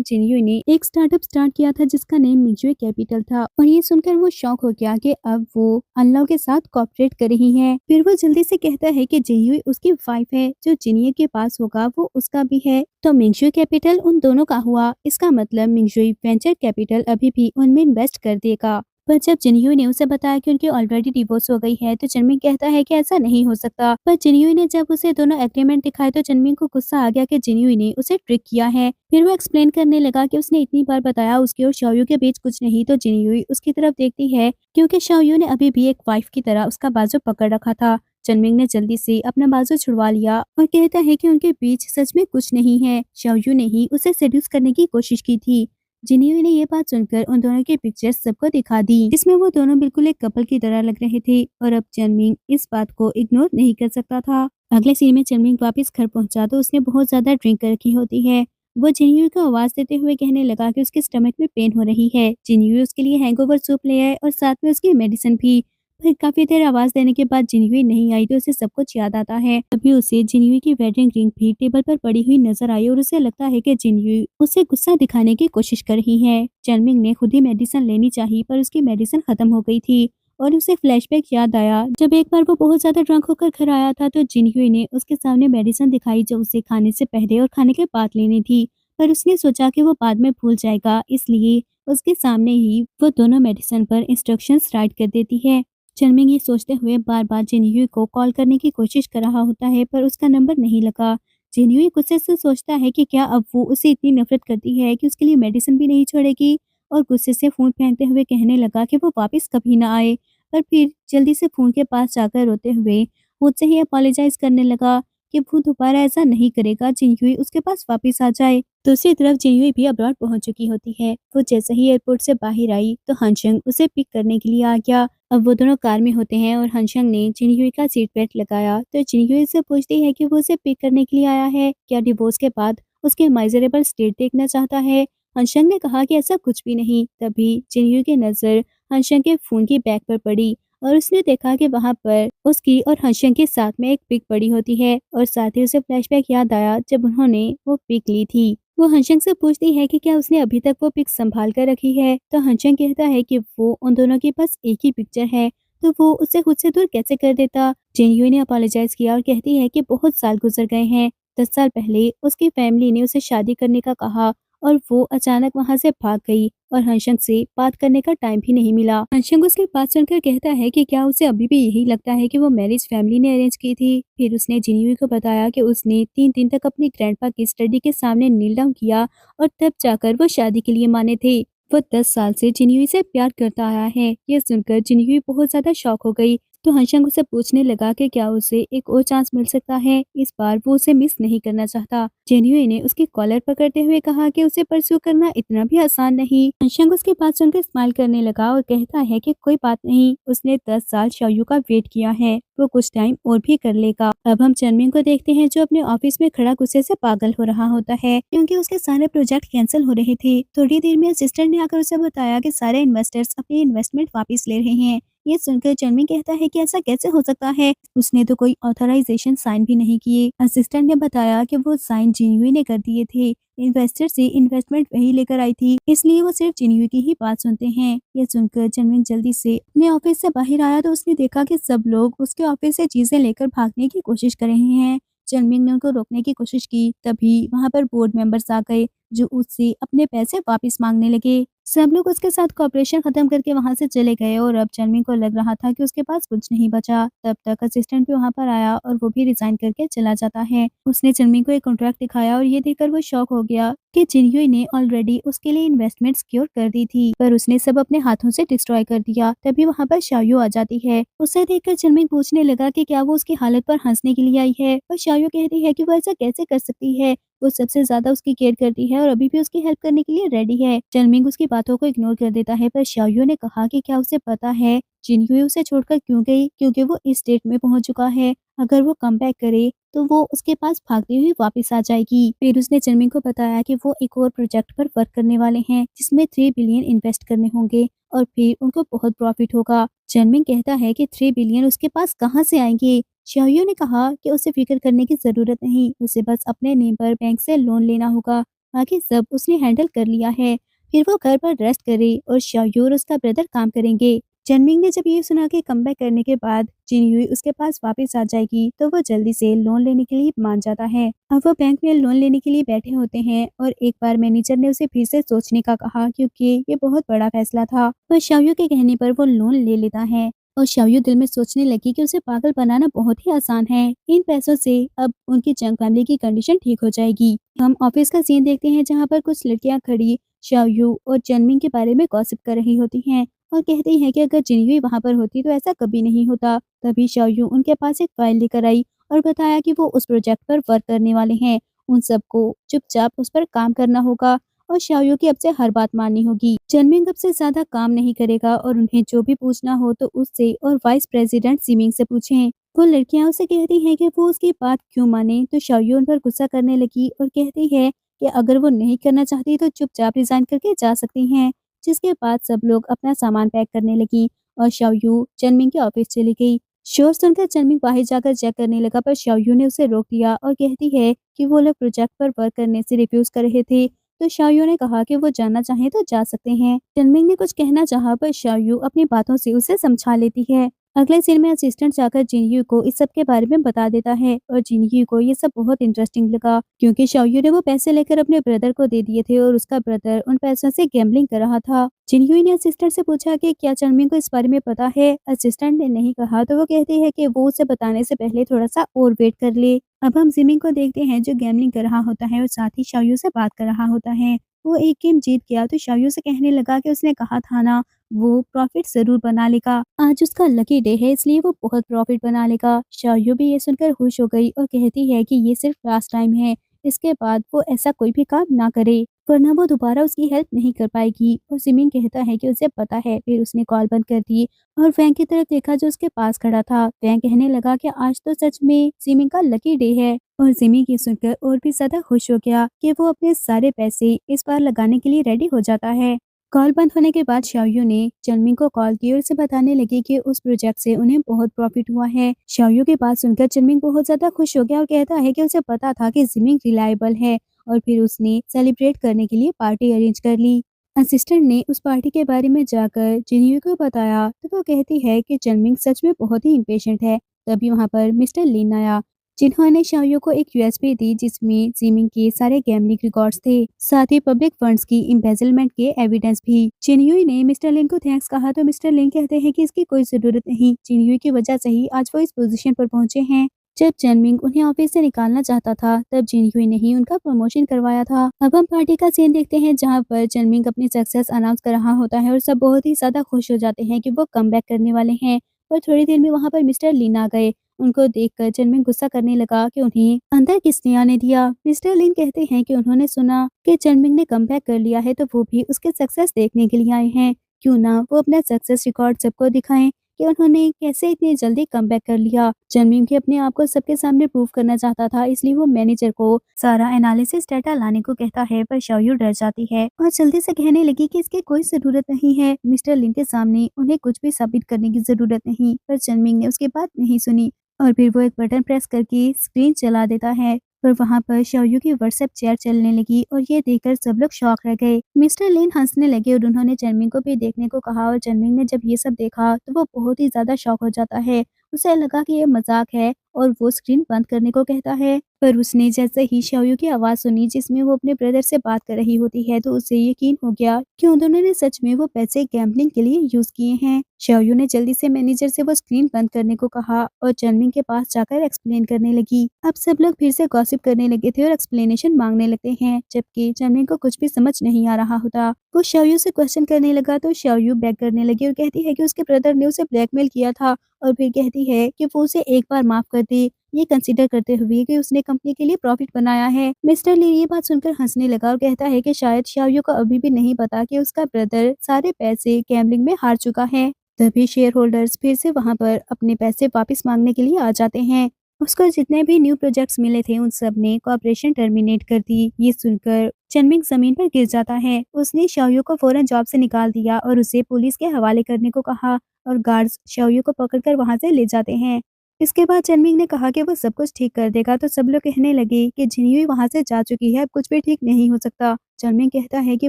जिन्युई ने एक स्टार्टअप स्टार्ट किया था जिसका नेम मिजुए कैपिटल था और ये सुनकर वो शॉक हो गया कि अब वो अनलाओ के साथ कॉपरेट कर रही है। फिर वो जल्दी से कहता है कि जिन्युई उसकी वाइफ है, जो जिन्युई के पास होगा वो उसका भी है, तो मिंगजुई कैपिटल उन दोनों का हुआ। इसका मतलब मिंगजुई वेंचर कैपिटल अभी भी उनमें इन्वेस्ट कर देगा। पर जब जिन्युई ने उसे बताया कि उनकी ऑलरेडी डिवोर्स हो गई है तो चनमिंग कहता है कि ऐसा नहीं हो सकता। पर जिन्युई ने जब उसे दोनों एग्रीमेंट दिखाए तो चनमिंग को गुस्सा आ गया कि जिन्युई ने उसे ट्रिक किया है। फिर वो एक्सप्लेन करने लगा कि उसने इतनी बार बताया उसके और शाओयू के बीच कुछ नहीं, तो जिन्युई उसकी तरफ देखती है क्योंकि शाओयू ने अभी भी एक वाइफ की तरह उसका बाजू पकड़ रखा था। चनमिंग ने जल्दी से अपना बाजू छुड़वा लिया और कहता है कि उनके बीच सच में कुछ नहीं है, शाओयू ने ही उसे सेड्यूस करने की कोशिश की थी। जिन्होंने ने ये बात सुनकर उन दोनों की पिक्चर्स सबको दिखा दी जिसमें वो दोनों बिल्कुल एक कपल की तरह लग रहे थे और अब चनमिंग इस बात को इग्नोर नहीं कर सकता था। अगले सीन में चनमिंग वापस घर पहुंचा तो उसने बहुत ज्यादा ड्रिंक कर रखी होती है। वो जिन्युई को आवाज देते हुए कहने लगा कि उसके स्टमक में पेन हो रही है। जिन्युई उसके लिए हैंगओवर सूप ले आए और साथ में उसकी मेडिसिन भी। फिर काफी देर आवाज देने के बाद जिन्युई नहीं आई तो उसे सब कुछ याद आता है। तभी उसे जिन्युई की वेडिंग रिंग भी टेबल पर पड़ी हुई नजर आई और उसे लगता है कि जिन्युई उसे गुस्सा दिखाने की कोशिश कर रही है। चनमिंग ने खुद ही मेडिसिन लेनी चाहिए पर उसकी मेडिसिन खत्म हो गई थी और उसे फ्लैशबैक याद आया जब एक बार वो बहुत ज्यादा ड्रंक होकर घर आया था तो जिन्युई ने उसके सामने मेडिसिन दिखाई जो उसे खाने से पहले और खाने के बाद लेनी थी, पर उसने सोचा कि वो बाद में भूल जाएगा, इसलिए उसके सामने ही वो दोनों मेडिसिन पर इंस्ट्रक्शंस राइट कर देती है। चनमिंग ये सोचते हुए बार बार जिन्युई को कॉल करने की कोशिश कर रहा होता है पर उसका नंबर नहीं लगा। जिन्युई गुस्से से सोचता है कि क्या अब वो उसे इतनी नफरत करती है कि उसके लिए मेडिसिन भी नहीं छोड़ेगी, और गुस्से से फोन फेंकते हुए कहने लगा कि वो वापस कभी ना आए। पर फिर जल्दी से फोन के पास जाकर रोते हुए खुद से ही अपोलोजाइज करने लगा कि वो दोबारा ऐसा नहीं करेगा, जिन्युई उसके पास वापस आ जाए। दूसरी तरफ जिन्युई भी अब्रॉड पहुंच चुकी होती है। वो जैसे ही एयरपोर्ट से बाहर आई तो हनशंग उसे पिक करने के लिए आ गया। अब वो दोनों कार में होते हैं और हनशंग ने जिन्युई का सीट बेल्ट लगाया तो जिन्युई से पूछती है कि वो उसे पिक करने के लिए आया है, क्या डिवोर्स के बाद उसके माइजरेबल स्टेट देखना चाहता है। हनशंग ने कहा कि ऐसा कुछ भी नहीं। तभी जिन्युई की नजर हनशंग के फोन की बैग पर पड़ी और उसने देखा कि वहां पर उसकी और हनशंग के साथ में एक पिक पड़ी होती है और साथ ही उसे फ्लैशबैक याद आया जब उन्होंने वो पिक ली थी। वो हनशंग से पूछती है कि क्या उसने अभी तक वो पिक संभाल कर रखी है, तो हनशंग कहता है कि वो उन दोनों के पास एक ही पिक्चर है तो वो उसे खुद से दूर कैसे कर देता। जिन्युई ने अपोलोजाइज किया और कहती है कि बहुत साल गुजर गए हैं, 10 साल पहले उसकी फैमिली ने उसे शादी करने का कहा और वो अचानक वहां से भाग गई और हनशंग से बात करने का टाइम भी नहीं मिला। हनशंग उसकी बात सुनकर कहता है कि क्या उसे अभी भी यही लगता है कि वो मैरिज फैमिली ने अरेंज की थी। फिर उसने जिन्युई को बताया कि उसने 3 दिन तक अपनी ग्रैंडपा की स्टडी के सामने नील डाउन किया और तब जाकर वो शादी के लिए माने थे। वो 10 साल से जिन्युई से प्यार करता आया है। ये सुनकर जिन्युई बहुत ज्यादा शॉक हो गई तो हनशंग उसे पूछने लगा कि क्या उसे एक और चांस मिल सकता है, इस बार वो उसे मिस नहीं करना चाहता। जिन्युई ने उसकी कॉलर पकड़ते हुए कहा कि उसे परस्यू करना इतना भी आसान नहीं। हनशंग उसकी बात सुनकर स्माइल करने लगा और कहता है कि कोई बात नहीं, उसने 10 साल शाओयू का वेट किया है, वो कुछ टाइम और भी कर लेगा। अब हम चनमिंग को देखते हैं जो अपने ऑफिस में खड़ा गुस्से से पागल हो रहा होता है क्योंकि उसके सारे प्रोजेक्ट कैंसिल हो रहे थे। थोड़ी देर में असिस्टेंट ने आकर उसे बताया कि सारे इन्वेस्टर्स अपनी इन्वेस्टमेंट वापस ले रहे हैं। ये सुनकर चनमिंग कहता है कि ऐसा कैसे हो सकता है, उसने तो कोई ऑथराइजेशन साइन भी नहीं किए। असिस्टेंट ने बताया कि वो साइन जिन्युई ने कर दिए थे, इन्वेस्टर से इन्वेस्टमेंट वही लेकर आई थी, इसलिए वो सिर्फ जिन्युई की ही बात सुनते हैं। ये सुनकर चनमिंग जल्दी से अपने ऑफिस से बाहर आया तो उसने देखा कि सब लोग उसके ऑफिस से चीजें लेकर भागने की कोशिश कर रहे हैं। चनमिंग ने उनको रोकने की कोशिश की, तभी वहाँ पर बोर्ड मेंबर्स आ गए जो उससे अपने पैसे वापस मांगने लगे। सब लोग उसके साथ कॉपरेशन खत्म करके वहां से चले गए और अब चनमिंग को लग रहा था कि उसके पास कुछ नहीं बचा। तब तक असिस्टेंट भी वहां पर आया और वो भी रिजाइन करके चला जाता है। उसने चनमिंग को एक कॉन्ट्रैक्ट दिखाया और ये देखकर वो शॉक हो गया कि जिन्युई ने ऑलरेडी उसके लिए इन्वेस्टमेंट सिक्योर कर दी थी, पर उसने सब अपने हाथों से डिस्ट्रॉय कर दिया। तभी वहाँ पर शाओयू आ जाती है। उसे देखकर चनमिंग पूछने लगा कि क्या वो उसकी हालत पर हंसने के लिए आई है, और शाओयू कहती है कि वो ऐसा कैसे कर सकती है, वो सबसे ज्यादा उसकी केयर करती है और अभी भी उसकी हेल्प करने के लिए रेडी है। चनमिंग उसकी बातों को इग्नोर कर देता है, पर शाओयू ने कहा कि क्या उसे पता है जिनयुई उसे छोड़कर क्यों गई, क्योंकि वो इस स्टेट में पहुंच चुका है। अगर वो कम बैक करे तो वो उसके पास भागती हुई वापस आ जाएगी। फिर उसने चनमिंग को बताया कि वो एक और प्रोजेक्ट पर वर्क करने वाले हैं जिसमें 3 बिलियन इन्वेस्ट करने होंगे और फिर उनको बहुत प्रॉफिट होगा। चनमिंग कहता है कि 3 बिलियन उसके पास कहाँ से आएंगे। शाओयू ने कहा कि उसे फिक्र करने की जरूरत नहीं, उसे बस अपने नेम पर बैंक से लोन लेना होगा, बाकी सब उसने हैंडल कर लिया है। फिर वो घर पर रेस्ट करे और शाओयू और उसका ब्रदर काम करेंगे। चनमिंग ने जब ये सुना कि कमबैक करने के बाद जिनयुई उसके पास वापस आ जाएगी तो वो जल्दी से लोन लेने के लिए मान जाता है। अब वो बैंक में लोन लेने के लिए बैठे होते हैं और एक बार मैनेजर ने उसे फिर से सोचने का कहा, क्योंकि ये बहुत बड़ा फैसला था। पर शाओयू के कहने पर वो लोन ले लेता है और शाओयू दिल में सोचने लगी कि उसे पागल बनाना बहुत ही आसान है। इन पैसों से अब उनकी जंग फैमिली की कंडीशन ठीक हो जाएगी। हम ऑफिस का सीन देखते हैं जहाँ पर कुछ लड़कियां खड़ी शाओयू और चनमिंग के बारे में गॉसिप कर रही होती हैं और कहती हैं कि अगर जिनयुई वहां पर होती तो ऐसा कभी नहीं होता। तभी शाओयू उनके पास एक फाइल लेकर आई और बताया कि वो उस प्रोजेक्ट पर वर्क करने वाले हैं। उन सबको चुपचाप उस पर काम करना होगा और शाओयू की अब से हर बात माननी होगी। चनमिंग अब से ज्यादा काम नहीं करेगा और उन्हें जो भी पूछना हो तो उससे और वाइस प्रेसिडेंट सिमिंग से पूछें। वो लड़कियां उसे कहती हैं कि वो उसकी बात क्यों माने, तो शाओयू उन पर गुस्सा करने लगी और कहती है कि अगर वो नहीं करना चाहती तो चुपचाप रिजाइन करके जा सकती हैं। जिसके बाद सब लोग अपना सामान पैक करने लगी और शाओयू चनमिंग के ऑफिस चली गई। शोर सुनकर चनमिंग बाहर जाकर चेक करने लगा, पर शाओयू ने उसे रोक लिया और कहती है कि वो लोग प्रोजेक्ट पर वर्क करने से रिफ्यूज कर रहे थे। तो शाओयू ने कहा कि वो जाना चाहे तो जा सकते हैं। चनमिंग ने कुछ कहना चाहा, पर शाओयू अपनी बातों से उसे समझा लेती है। अगले सीन में असिस्टेंट जाकर जिनयू को इस सब के बारे में बता देता है और जिनयू को ये सब बहुत इंटरेस्टिंग लगा, क्योंकि शाओयू ने वो पैसे लेकर अपने ब्रदर को दे दिए थे और उसका ब्रदर उन पैसों से गैम्बलिंग कर रहा था। जिनयू ने असिस्टेंट से पूछा कि क्या चनमिंग को इस बारे में पता है। असिस्टेंट ने नहीं कहा तो वो कहती है कि वो उसे बताने से पहले थोड़ा सा और वेट कर ले। अब हम जिमिंग को देखते हैं जो गैम्बलिंग कर रहा होता है और साथ ही शाओयू से बात कर रहा होता है। वो एक गेम जीत गया तो शाओयू से कहने लगा कि उसने कहा था ना वो प्रॉफिट जरूर बना लेगा, आज उसका लकी डे है इसलिए वो बहुत प्रॉफिट बना लेगा। शाओयू भी ये सुनकर खुश हो गई और कहती है कि ये सिर्फ लास्ट टाइम है, इसके बाद वो ऐसा कोई भी काम ना करे वरना वो दोबारा उसकी हेल्प नहीं कर पाएगी। और सिमिंग कहता है कि उसे पता है। फिर उसने कॉल बंद कर दी और वैंग की तरफ देखा जो उसके पास खड़ा था। वैंग कहने लगा कि आज तो सच में सिमिंग का लकी डे है और सिमिंग ये सुनकर और भी ज्यादा खुश हो गया कि वो अपने सारे पैसे इस बार लगाने के लिए रेडी हो जाता है। कॉल बंद होने के बाद शाओयू ने चनमिंग को कॉल की और उसे बताने लगी कि उस प्रोजेक्ट से उन्हें बहुत प्रॉफिट हुआ है। शाओयू की बात सुनकर चनमिंग बहुत ज्यादा खुश हो गया और कहता है कि उसे पता था कि जिमिंग रिलायबल है और फिर उसने सेलिब्रेट करने के लिए पार्टी अरेंज कर ली। असिस्टेंट ने उस पार्टी के बारे में जाकर जिनयू को बताया तो वो कहती है कि चनमिंग सच में बहुत ही इम्पेशेंट है। तभी वहाँ पर मिस्टर लिन आया जिन्होंने शाओयू को एक यूएसबी दी जिसमें जिमिंग के सारे गैम्बलिंग रिकॉर्ड्स थे, साथ ही पब्लिक फंड्स की एम्बेजलमेंट के एविडेंस भी। चिनयुई ने मिस्टर लिन को थैंक्स कहा तो मिस्टर लिन कहते हैं कि इसकी कोई जरूरत नहीं, चिनयुई की वजह से ही आज वो इस पोजीशन पर पहुंचे हैं। जब चनमिंग उन्हें ऑफिस से निकालना चाहता था तब जिनयुई ने ही उनका प्रमोशन करवाया था। अब हम पार्टी का सीन देखते हैं जहाँ पर चनमिंग अपनी सक्सेस अनाउंस कर रहा होता है और सब बहुत ही ज्यादा खुश हो जाते हैं कि वो कम करने वाले हैं। और थोड़ी देर में वहाँ पर मिस्टर लिन आ गए। उनको देखकर चनमिंग गुस्सा करने लगा कि उन्हें अंदर किसने आने दिया। मिस्टर लिन कहते हैं कि उन्होंने सुना कि चनमिंग ने कमबैक कर लिया है तो वो भी उसके सक्सेस देखने के लिए आए हैं। क्यों ना वो अपना सक्सेस रिकॉर्ड सबको दिखाएं कि उन्होंने कैसे इतनी जल्दी कमबैक कर लिया। चनमिंग भी अपने आप को सबके सामने प्रूव करना चाहता था, इसलिए वो मैनेजर को सारा एनालिसिस डाटा लाने को कहता है, पर शाओयू डर जाती है और जल्दी से कहने लगी कि इसकी कोई जरूरत नहीं है। मिस्टर लिन के सामने उन्हें कुछ भी साबित करने की जरूरत नहीं, पर चनमिंग ने उसकी बात नहीं सुनी और फिर वो एक बटन प्रेस करके स्क्रीन चला देता है। पर वहाँ पर शाओयू की व्हाट्सएप चैट चलने लगी और ये देखकर सब लोग शॉक रह गए। मिस्टर लिन हंसने लगे और उन्होंने चनमिंग को भी देखने को कहा और चनमिंग ने जब ये सब देखा तो वो बहुत ही ज्यादा शॉक हो जाता है। उसे लगा कि ये मजाक है और वो स्क्रीन बंद करने को कहता है, पर उसने जैसे ही शाओयू की आवाज सुनी जिसमें वो अपने ब्रदर से बात कर रही होती है तो उसे यकीन हो गया कि उन दोनों ने सच में वो पैसे गैम्बलिंग के लिए यूज किए हैं। शाओयू ने जल्दी से मैनेजर से वो स्क्रीन बंद करने को कहा और चनमिंग के पास जाकर एक्सप्लेन करने लगी। अब सब लोग फिर से गॉसिप करने लगे थे और एक्सप्लेनेशन मांगने लगते हैं, जबकि चनमिंग को कुछ भी समझ नहीं आ रहा होता। वो शाओयू से क्वेश्चन करने लगा तो शाओयू बैक करने लगी और कहती है कि उसके ब्रदर ने उसे ब्लैकमेल किया था और फिर कहती है कि वो उसे एक बार माफ कर दे ये कंसीडर करते हुए कि उसने कंपनी के लिए प्रॉफिट बनाया है। मिस्टर ली ये बात सुनकर हंसने लगा और कहता है कि शायद शाओयू को अभी भी नहीं पता कि उसका ब्रदर सारे पैसे गैम्बलिंग में हार चुका है। तभी शेयर होल्डर्स फिर से वहां पर अपने पैसे वापस मांगने के लिए आ जाते हैं। उसको जितने भी न्यू प्रोजेक्ट्स मिले थे उन सब ने कॉर्पोरेशन टर्मिनेट कर दी। ये सुनकर चनमिंग जमीन पर गिर जाता है। उसने शाओयू को फौरन जॉब से निकाल दिया और उसे पुलिस के हवाले करने को कहा और गार्ड्स शाओयू को पकड़कर वहां से ले जाते हैं। इसके बाद चनमिंग ने कहा कि वो सब कुछ ठीक कर देगा तो सब लोग कहने लगे कि जिन्युई वहां से जा चुकी है, अब कुछ भी ठीक नहीं हो सकता। चनमिंग कहता है कि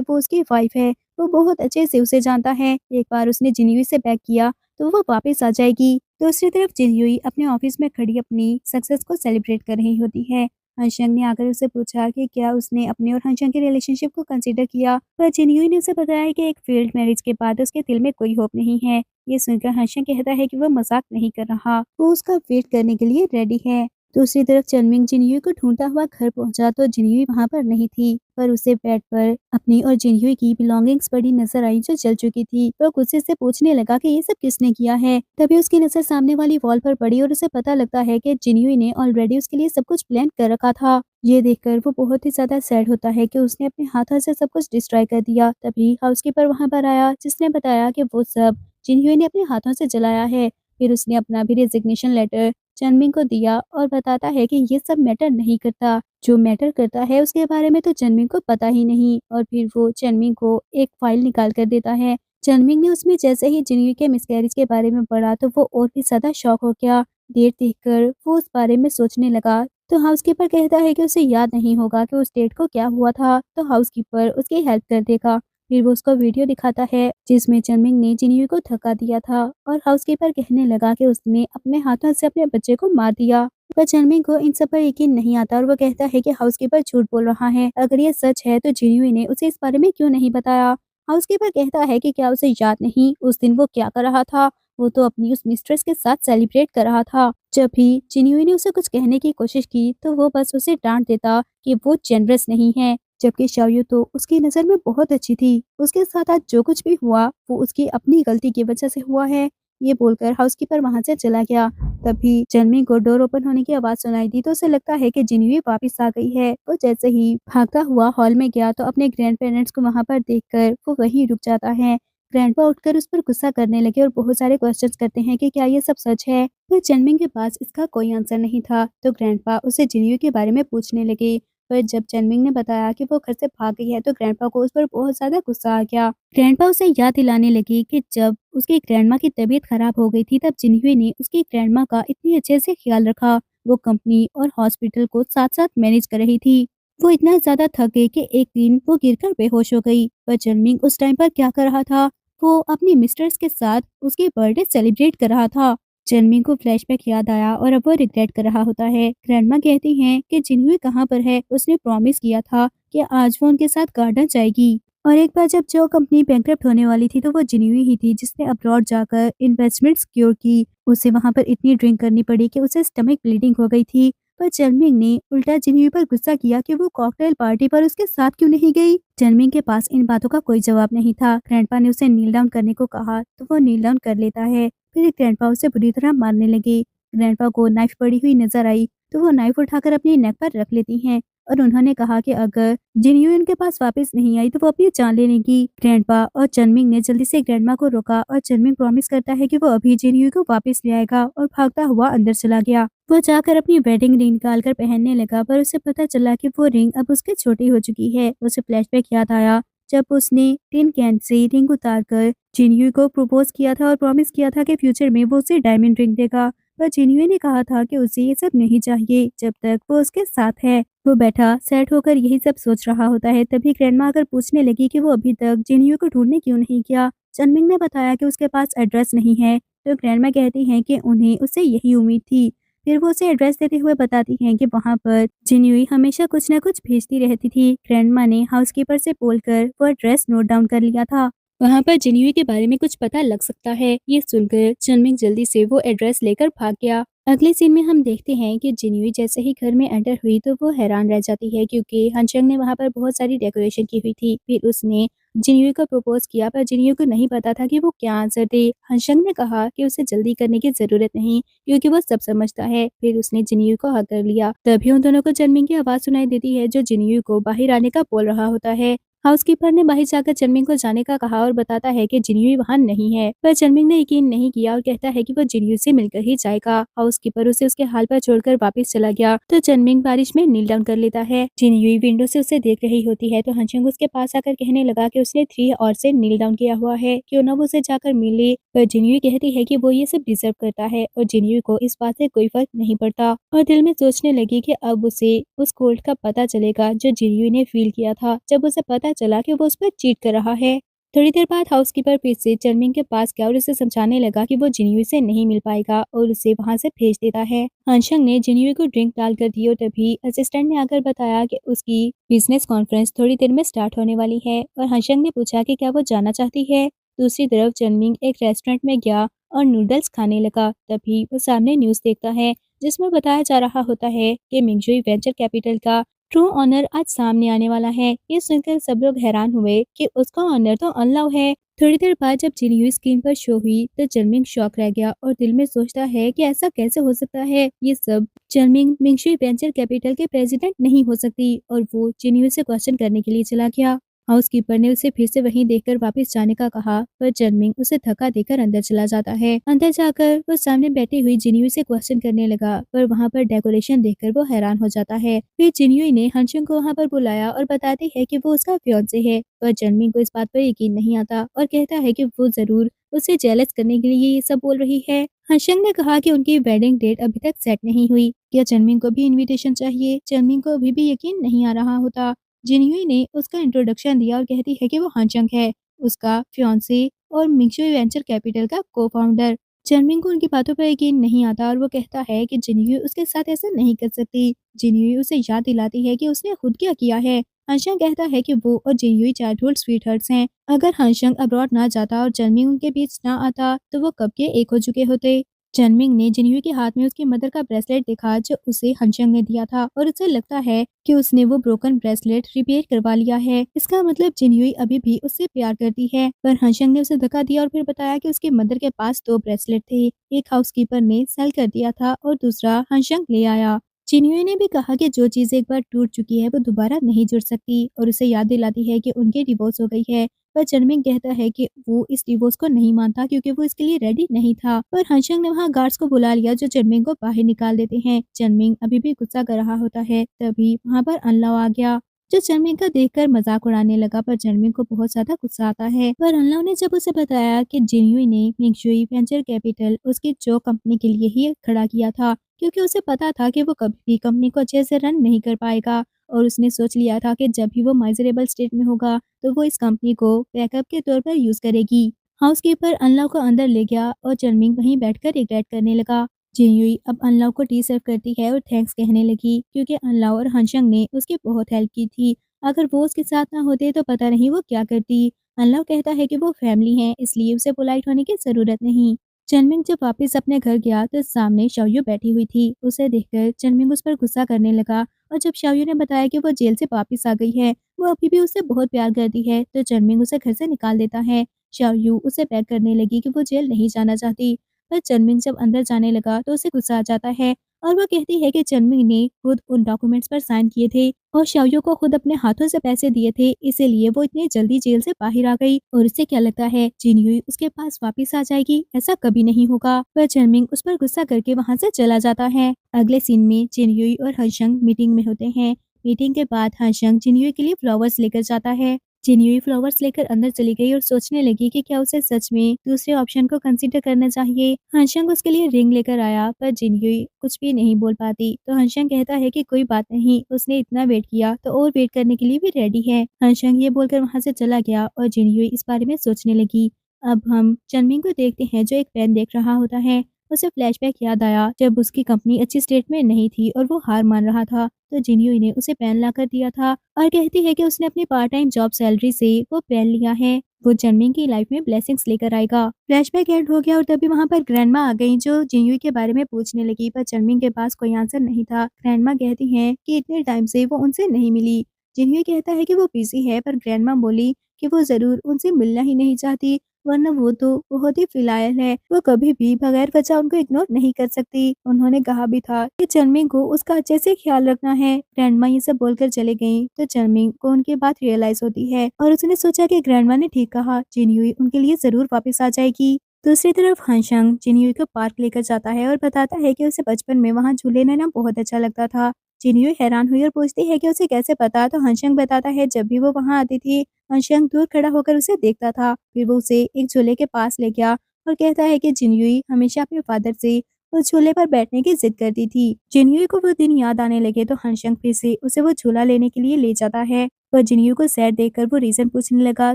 वो उसकी वाइफ है, वो बहुत अच्छे से उसे जानता है। एक बार उसने जिन्युई से बैक किया तो वो वापस आ जाएगी। दूसरी तरफ जिन्युई अपने ऑफिस में खड़ी अपनी सक्सेस को सेलिब्रेट कर रही होती है। हंशंग ने आकर उसे पूछा कि क्या उसने अपने और हंशंग के रिलेशनशिप को कंसीडर किया, पर जिन्युई ने उसे बताया कि एक फेल्ड मैरिज के बाद उसके दिल में कोई होप नहीं है। ये सुनकर हंशंग कहता है कि वह मजाक नहीं कर रहा, वो उसका वेट करने के लिए रेडी है। दूसरी तरफ चनमिंग जिन्युई को ढूंढता हुआ घर पहुंचा तो जिन्युई वहां पर नहीं थी, पर उसे बेड पर अपनी और जिन्युई की बिलोंगिंग्स पड़ी नजर आई जो जल चुकी थी। वो गुस्से से पूछने लगा कि ये सब किसने किया है। तभी उसकी नजर सामने वाली वॉल पर पड़ी और उसे पता लगता है कि जिन्युई ने ऑलरेडी उसके लिए सब कुछ प्लान कर रखा था। ये देखकर वो बहुत ही ज्यादा सैड होता है कि उसने अपने हाथों से सब कुछ डिस्ट्रॉय कर दिया। तभी हाउसकीपर वहां पर आया जिसने बताया कि वो सब जिन्हुई ने अपने हाथों से जलाया है। फिर उसने अपना भी रेजिग्नेशन लेटर चनमिंग को दिया और बताता है कि ये सब मैटर नहीं करता, जो मैटर करता है उसके बारे में तो चनमिंग को पता ही नहीं। और फिर वो चनमिंग को एक फाइल निकाल कर देता है। चनमिंग ने उसमें जैसे ही जिन्युई के मिसकैरेज के बारे में पढ़ा तो वो और भी ज्यादा शॉक हो गया। डेट देखकर वो उस बारे में सोचने लगा तो हाउसकीपर कहता है कि उसे याद नहीं होगा कि उस डेट को क्या हुआ था, तो हाउसकीपर उसकी हेल्प कर देगा। फिर वो उसको वीडियो दिखाता है जिसमें चनमिंग ने जिन्युई को धक्का दिया था और हाउसकीपर कहने लगा कि उसने अपने हाथों से अपने बच्चे को मार दिया। पर चनमिंग को इन सब पर यकीन नहीं आता और वो कहता है कि हाउसकीपर झूठ बोल रहा है। अगर ये सच है तो जिन्युई ने उसे इस बारे में क्यों नहीं बताया। हाउसकीपर कहता है कि क्या उसे याद नहीं उस दिन वो क्या कर रहा था, वो तो अपनी उस मिस्ट्रेस के साथ सेलिब्रेट कर रहा था। जब भी जिन्युई ने उसे कुछ कहने की कोशिश की तो वो बस उसे डांट देता कि वो जेनरस नहीं है, जबकि शाओयू तो उसकी नज़र में बहुत अच्छी थी। उसके साथ आज जो कुछ भी हुआ वो उसकी अपनी गलती की वजह से हुआ है। ये बोलकर हाउसकीपर वहां से चला गया। तभी जन्मी को डोर ओपन होने की आवाज सुनाई दी तो उसे लगता है कि जिन्युई वापस आ गई है। वो जैसे ही भागता हुआ हॉल में गया तो अपने ग्रैंड पेरेंट्स को वहां पर देखकर वो वहीं रुक जाता है। ग्रैंडपा उठकर उस पर गुस्सा करने लगे और बहुत सारे क्वेश्चंस करते हैं कि क्या ये सब सच है। पर चनमिंग के पास इसका कोई आंसर नहीं था तो ग्रैंडपा उसे जिन्युई के बारे में पूछने लगे। पर जब चनमिंग ने बताया कि वो घर से भाग गई है तो ग्रैंडपा को उस पर बहुत ज्यादा गुस्सा आ गया। ग्रैंडपा उसे याद दिलाने लगी कि जब उसकी ग्रैंडमा की तबीयत खराब हो गई थी तब जिन्हुई ने उसकी ग्रैंडमा का इतनी अच्छे से ख्याल रखा। वो कंपनी और हॉस्पिटल को साथ साथ मैनेज कर रही थी। वो इतना ज्यादा थक गई कि एक दिन वो गिरकर बेहोश हो गई। पर चनमिंग उस टाइम पर क्या कर रहा था, वो अपनी मिस्टर्स के साथ उसकी बर्थडे सेलिब्रेट कर रहा था। चनमिंग को फ्लैशबैक याद आया और अब वो रिग्रेट कर रहा होता है। ग्रैंडमा कहती हैं कि जिन्हुई कहाँ पर है, उसने प्रॉमिस किया था कि आज वो उनके साथ गार्डन जाएगी। और एक बार जब जो कंपनी बैंकरप्ट होने वाली थी तो वो जिन्हुई ही थी जिसने अब्रॉड जाकर इन्वेस्टमेंट सिक्योर की। उसे वहां पर इतनी ड्रिंक करनी पड़ी कि उसे स्टमक ब्लीडिंग हो गई थी। पर चनमिंग ने उल्टा जिन्हुई पर गुस्सा किया कि वो कॉकटेल पार्टी पर उसके साथ क्यों नहीं गई। चनमिंग के पास इन बातों का कोई जवाब नहीं था। ग्रैंडपा ने उसे नील डाउन करने को कहा तो वो नील डाउन कर लेता है। फिर ग्रैंडपा उसे बुरी तरह मारने लगे। ग्रैंडपा को नाइफ पड़ी हुई नजर आई तो वो नाइफ उठाकर अपनी नेक पर रख लेती हैं और उन्होंने कहा कि अगर जिन्हुई उनके पास वापस नहीं आई तो वो अपनी जान ले लेगी। ग्रैंडपा और चनमिंग ने जल्दी से ग्रैंडमा को रोका और चनमिंग प्रॉमिस करता है कि वो अभी जिन्हुई को वापस ले आएगा और भागता हुआ अंदर चला गया। वो जाकर अपनी वेडिंग रिंग निकाल कर पहनने लगा पर उसे पता चला कि वो रिंग अब उसके छोटी हो चुकी है। उसे फ्लैशबैक याद आया जब उसने टिन कैन से रिंग उतारकर जिन्हुई को प्रपोज किया था और प्रॉमिस किया था कि फ्यूचर में वो उसे डायमंड रिंग देगा। पर जिन्हुई ने कहा था कि उसे ये सब नहीं चाहिए जब तक वो उसके साथ है। वो बैठा सैड होकर यही सब सोच रहा होता है। तभी ग्रैंडमा आकर पूछने लगी कि वो अभी तक जिन्हुई को ढूंढने क्यों नहीं किया। चनमिंग ने बताया कि उसके पास एड्रेस नहीं है तो ग्रैंडमा कहती हैं कि उन्हें उससे यही उम्मीद थी। फिर वो उसे एड्रेस देते हुए बताती हैं कि वहाँ पर जिन्हुई हमेशा कुछ न कुछ भेजती रहती थी। ग्रैंडमा ने हाउसकीपर से बोलकर वो एड्रेस नोट डाउन कर लिया था। वहाँ पर जिन्हुई के बारे में कुछ पता लग सकता है। ये सुनकर चनमिंग जल्दी से वो एड्रेस लेकर भाग गया। अगले सीन में हम देखते हैं कि जिन्हुई जैसे ही घर में एंटर हुई तो वो हैरान रह जाती है क्योंकि हनचंग ने वहाँ पर बहुत सारी डेकोरेशन की हुई थी। फिर उसने जिन्यूई को प्रपोज किया, पर जिन्यूई को नहीं पता था कि वो क्या आंसर दे। हंशंग ने कहा कि उसे जल्दी करने की जरूरत नहीं, क्योंकि वो सब समझता है। फिर उसने जिन्यूई को हक कर लिया। तभी उन दोनों को चनमिंग की आवाज सुनाई देती है, जो जिन्यूई को बाहर आने का बोल रहा होता है। हाउसकीपर ने बाहर जाकर चनमिंग को जाने का कहा और बताता है कि जिन्यूई वहाँ नहीं है, पर चनमिंग ने यकीन नहीं किया और कहता है कि वो जिन्यूई से मिलकर ही जाएगा। हाउसकीपर उसे उसके हाल पर छोड़कर वापस चला गया, तो चनमिंग बारिश में नील डाउन कर लेता है। जिन्यूई विंडो से उसे देख रही होती है, तो हंशंग उसके पास आकर कहने लगा कि उसने 3 और से नील डाउन किया हुआ है, क्यों ना वो उसे जाकर मिले। पर जिन्यूई कहती है कि वो ये सब डिजर्व करता है, और जिन्यूई को इस बात से कोई फर्क नहीं पड़ता, और दिल में सोचने लगी कि अब उसे उस कोल्ड का पता चलेगा जो जिन्यूई ने फील किया था जब उसे पता चला कि वो उस पर चीट कर रहा है। थोड़ी देर बाद हाउसकीपर फिर से चनमिंग के पास गया और उसे समझाने लगा कि वो जिन्यूई से नहीं मिल पाएगा, और उसे वहां से भेज देता है। हंशंग ने जिन्यूई को ड्रिंक डालकर दी, और तभी असिस्टेंट ने आकर बताया कि उसकी बिजनेस कॉन्फ्रेंस थोड़ी देर में स्टार्ट होने वाली है, और हंशंग ने पूछा कि क्या वो जाना चाहती है। दूसरी तरफ चनमिंग एक रेस्टोरेंट में गया और नूडल्स खाने लगा। तभी वो सामने न्यूज देखता है, जिसमें बताया जा रहा होता है कि मिंगजुई वेंचर कैपिटल का ट्रू ऑनर आज सामने आने वाला है। ये सुनकर सब लोग हैरान हुए कि उसका ऑनर तो अनलव है। थोड़ी देर बाद जब जिन्यूई स्क्रीन पर शो हुई, तो चनमिंग शॉक रह गया और दिल में सोचता है कि ऐसा कैसे हो सकता है। ये सब चनमिंग मिंगशुई वेंचर कैपिटल के प्रेसिडेंट नहीं हो सकती, और वो जिन्यूई से क्वेश्चन करने के लिए चला गया। हाउसकीपर ने उसे फिर से वहीं देखकर वापस जाने का कहा, पर चनमिंग उसे धक्का देकर अंदर चला जाता है। अंदर जाकर वो सामने बैठी हुई जिन्यूई से क्वेश्चन करने लगा, पर वहाँ पर डेकोरेशन देखकर वो हैरान हो जाता है। फिर जिन्यूई ने हंशंग को वहाँ पर बुलाया और बताती है कि वो उसका फियांसे है, पर चनमिंग को इस बात पर यकीन नहीं आता और कहता है कि वो जरूर उसे जेलस करने के लिए ये सब बोल रही है। हंशंग ने कहा कि उनकी वेडिंग डेट अभी तक सेट नहीं हुई, क्या चनमिंग को भी इनविटेशन चाहिए। चनमिंग को अभी भी यकीन नहीं आ रहा होता। जिन्यूई ने उसका इंट्रोडक्शन दिया और कहती है कि वो हांचंग है, उसका फियांसे और मिंगशुई वेंचर कैपिटल का को-फाउंडर। चनमिंग को उनकी बातों पर यकीन नहीं आता और वो कहता है कि जिन्यूई उसके साथ ऐसा नहीं कर सकती। जिन्यूई उसे याद दिलाती है कि उसने खुद क्या किया है। हंशंग कहता है कि वो और जिन्यूई चाइल्डहुड स्वीटहार्ट्स हैं। अगर हंशंग अब्रॉड ना जाता और चनमिंग उनके बीच ना आता, तो वो कब के एक हो चुके होते। चनमिंग ने जिन्यूई के हाथ में उसकी मदर का ब्रेसलेट देखा, जो उसे हंशंग ने दिया था, और उसे लगता है कि उसने वो ब्रोकन ब्रेसलेट रिपेयर करवा लिया है। इसका मतलब जिन्यूई अभी भी उससे प्यार करती है। पर हंशंग ने उसे धक्का दिया और फिर बताया कि उसकी मदर के पास 2 ब्रेसलेट थे, एक हाउसकीपर ने सेल कर दिया था और दूसरा हंशंग ले आया। जिन्यूई ने भी कहा कि जो चीज एक बार टूट चुकी है वो दोबारा नहीं जुड़ सकती, और उसे याद दिलाती है कि उनकी डिवोर्स हो गई है। पर चनमिंग कहता है कि वो इस डिवोर्स को नहीं मानता, क्योंकि वो इसके लिए रेडी नहीं था। पर हंशंग ने वहाँ गार्ड्स को बुला लिया, जो चनमिंग को बाहर निकाल देते हैं। चनमिंग अभी भी गुस्सा कर रहा होता है, तभी वहाँ पर अनलाव आ गया, जो चनमिंग का देखकर मजाक उड़ाने लगा। पर चनमिंग को बहुत ज्यादा गुस्सा आता है। पर अनलाव ने जब उसे बताया कि जिन्यूई ने मिंगशुई वेंचर कैपिटल उसकी जो कंपनी के लिए ही खड़ा किया था, क्योंकि उसे पता था कि वो कभी भी कंपनी को अच्छे से रन नहीं कर पाएगा, और उसने सोच लिया था कि जब भी वो माइजरेबल स्टेट में होगा, तो वो इस कंपनी को बैकअप के तौर पर यूज करेगी। हाउसकीपर अनलाव को अंदर ले गया और चनमिंग वहीं बैठकर रिग्रेट करने लगा। जिन्यूई अब अनलाव को टी सर्व करती है और थैंक्स कहने लगी, क्योंकि अनलाव और हंशंग ने उसकी बहुत हेल्प की थी। अगर वो उसके साथ ना होते तो पता नहीं वो क्या करती। अनलाव कहता है कि वो फैमिली है, इसलिए उसे पोलाइट होने की जरूरत नहीं। चनमिंग जब वापस अपने घर गया, तो सामने शाओयू बैठी हुई थी। उसे देखकर चनमिंग उस पर गुस्सा करने लगा, और जब शाओयू ने बताया कि वो जेल से वापस आ गई है, वो अभी भी उससे बहुत प्यार करती है, तो चनमिंग उसे घर से निकाल देता है। शाओयू उसे बैक करने लगी कि वो जेल नहीं जाना चाहती, पर चनमिंग जब अंदर जाने लगा तो उसे गुस्सा आ जाता है, और वो कहती है कि चनमिंग ने खुद उन डॉक्यूमेंट्स पर साइन किए थे और शाओयू को खुद अपने हाथों से पैसे दिए थे, इसीलिए वो इतनी जल्दी जेल से बाहर आ गई। और उसे क्या लगता है जिन्यूई उसके पास वापस आ जाएगी? ऐसा कभी नहीं होगा। पर चनमिंग उस पर गुस्सा करके वहां से चला जाता है। अगले सीन में जिन्यूई और हंशंग मीटिंग में होते हैं। मीटिंग के बाद हंशंग जिन्यूई के लिए फ्लावर्स लेकर जाता है। जिन्यूई फ्लावर्स लेकर अंदर चली गई और सोचने लगी कि क्या उसे सच में दूसरे ऑप्शन को कंसीडर करना चाहिए। हंशंग उसके लिए रिंग लेकर आया, पर जिन्यूई कुछ भी नहीं बोल पाती, तो हंशंग कहता है कि कोई बात नहीं, उसने इतना वेट किया तो और वेट करने के लिए भी रेडी है। हंशंग ये बोलकर वहां से चला गया और जिन्यूई इस बारे में सोचने लगी। अब हम चनमिंग को देखते हैं, जो एक पेन देख रहा होता है। उसे फ्लैशबैक याद आया जब उसकी कंपनी अच्छी स्टेट में नहीं थी और वो हार मान रहा था, तो जिन्यूई ने उसे पेन ला कर दिया था और कहती है कि उसने अपनी पार्ट टाइम जॉब सैलरी से वो पेन लिया है, वो चनमिंग की लाइफ में ब्लेसिंग्स लेकर आएगा। फ्लैशबैक एंड हो गया और तभी वहाँ पर ग्रैंडमा आ गई, जो जिन्यूई के बारे में पूछने लगी, पर चनमिंग के पास कोई आंसर नहीं था। ग्रैंडमा कहती हैं कि इतने टाइम से वो उनसे नहीं मिली। जिन्यूई कहता है कि वो बिजी है, पर ग्रैंडमा बोली कि वो ज़रूर उनसे मिलना ही नहीं चाहती, वरना वो तो बहुत ही फिलहाल है, वो कभी भी बगैर वजह उनको इग्नोर नहीं कर सकती। उन्होंने कहा भी था कि चनमिंग को उसका अच्छे से ख्याल रखना है। ग्रैंडमा ये सब बोलकर चले गईं, तो चनमिंग को उनकी बात रियलाइज होती है और उसने सोचा कि ग्रैंडमा ने ठीक कहा, जिनयुई उनके लिए जरूर वापस आ जाएगी। दूसरी तरफ हांशंग जिनयुई को पार्क लेकर जाता है और बताता है कि उसे बचपन में वहाँ झूले लेना बहुत अच्छा लगता था। जिनयुई हैरान हुई और पूछती है कि उसे कैसे पता, तो हांशंग बताता है जब भी वो वहाँ आती थी, हांशंग दूर खड़ा होकर उसे देखता था। फिर वो उसे एक झूले के पास ले गया और कहता है कि जिनयुई हमेशा अपने फादर से उस झूले पर बैठने की जिद करती थी। जिनयुई को वो दिन याद आने लगे तो हांशंग फिर से उसे वो झूला लेने के लिए ले जाता है। पर जिनयुई को सैड देखकर वो रीजन पूछने लगा,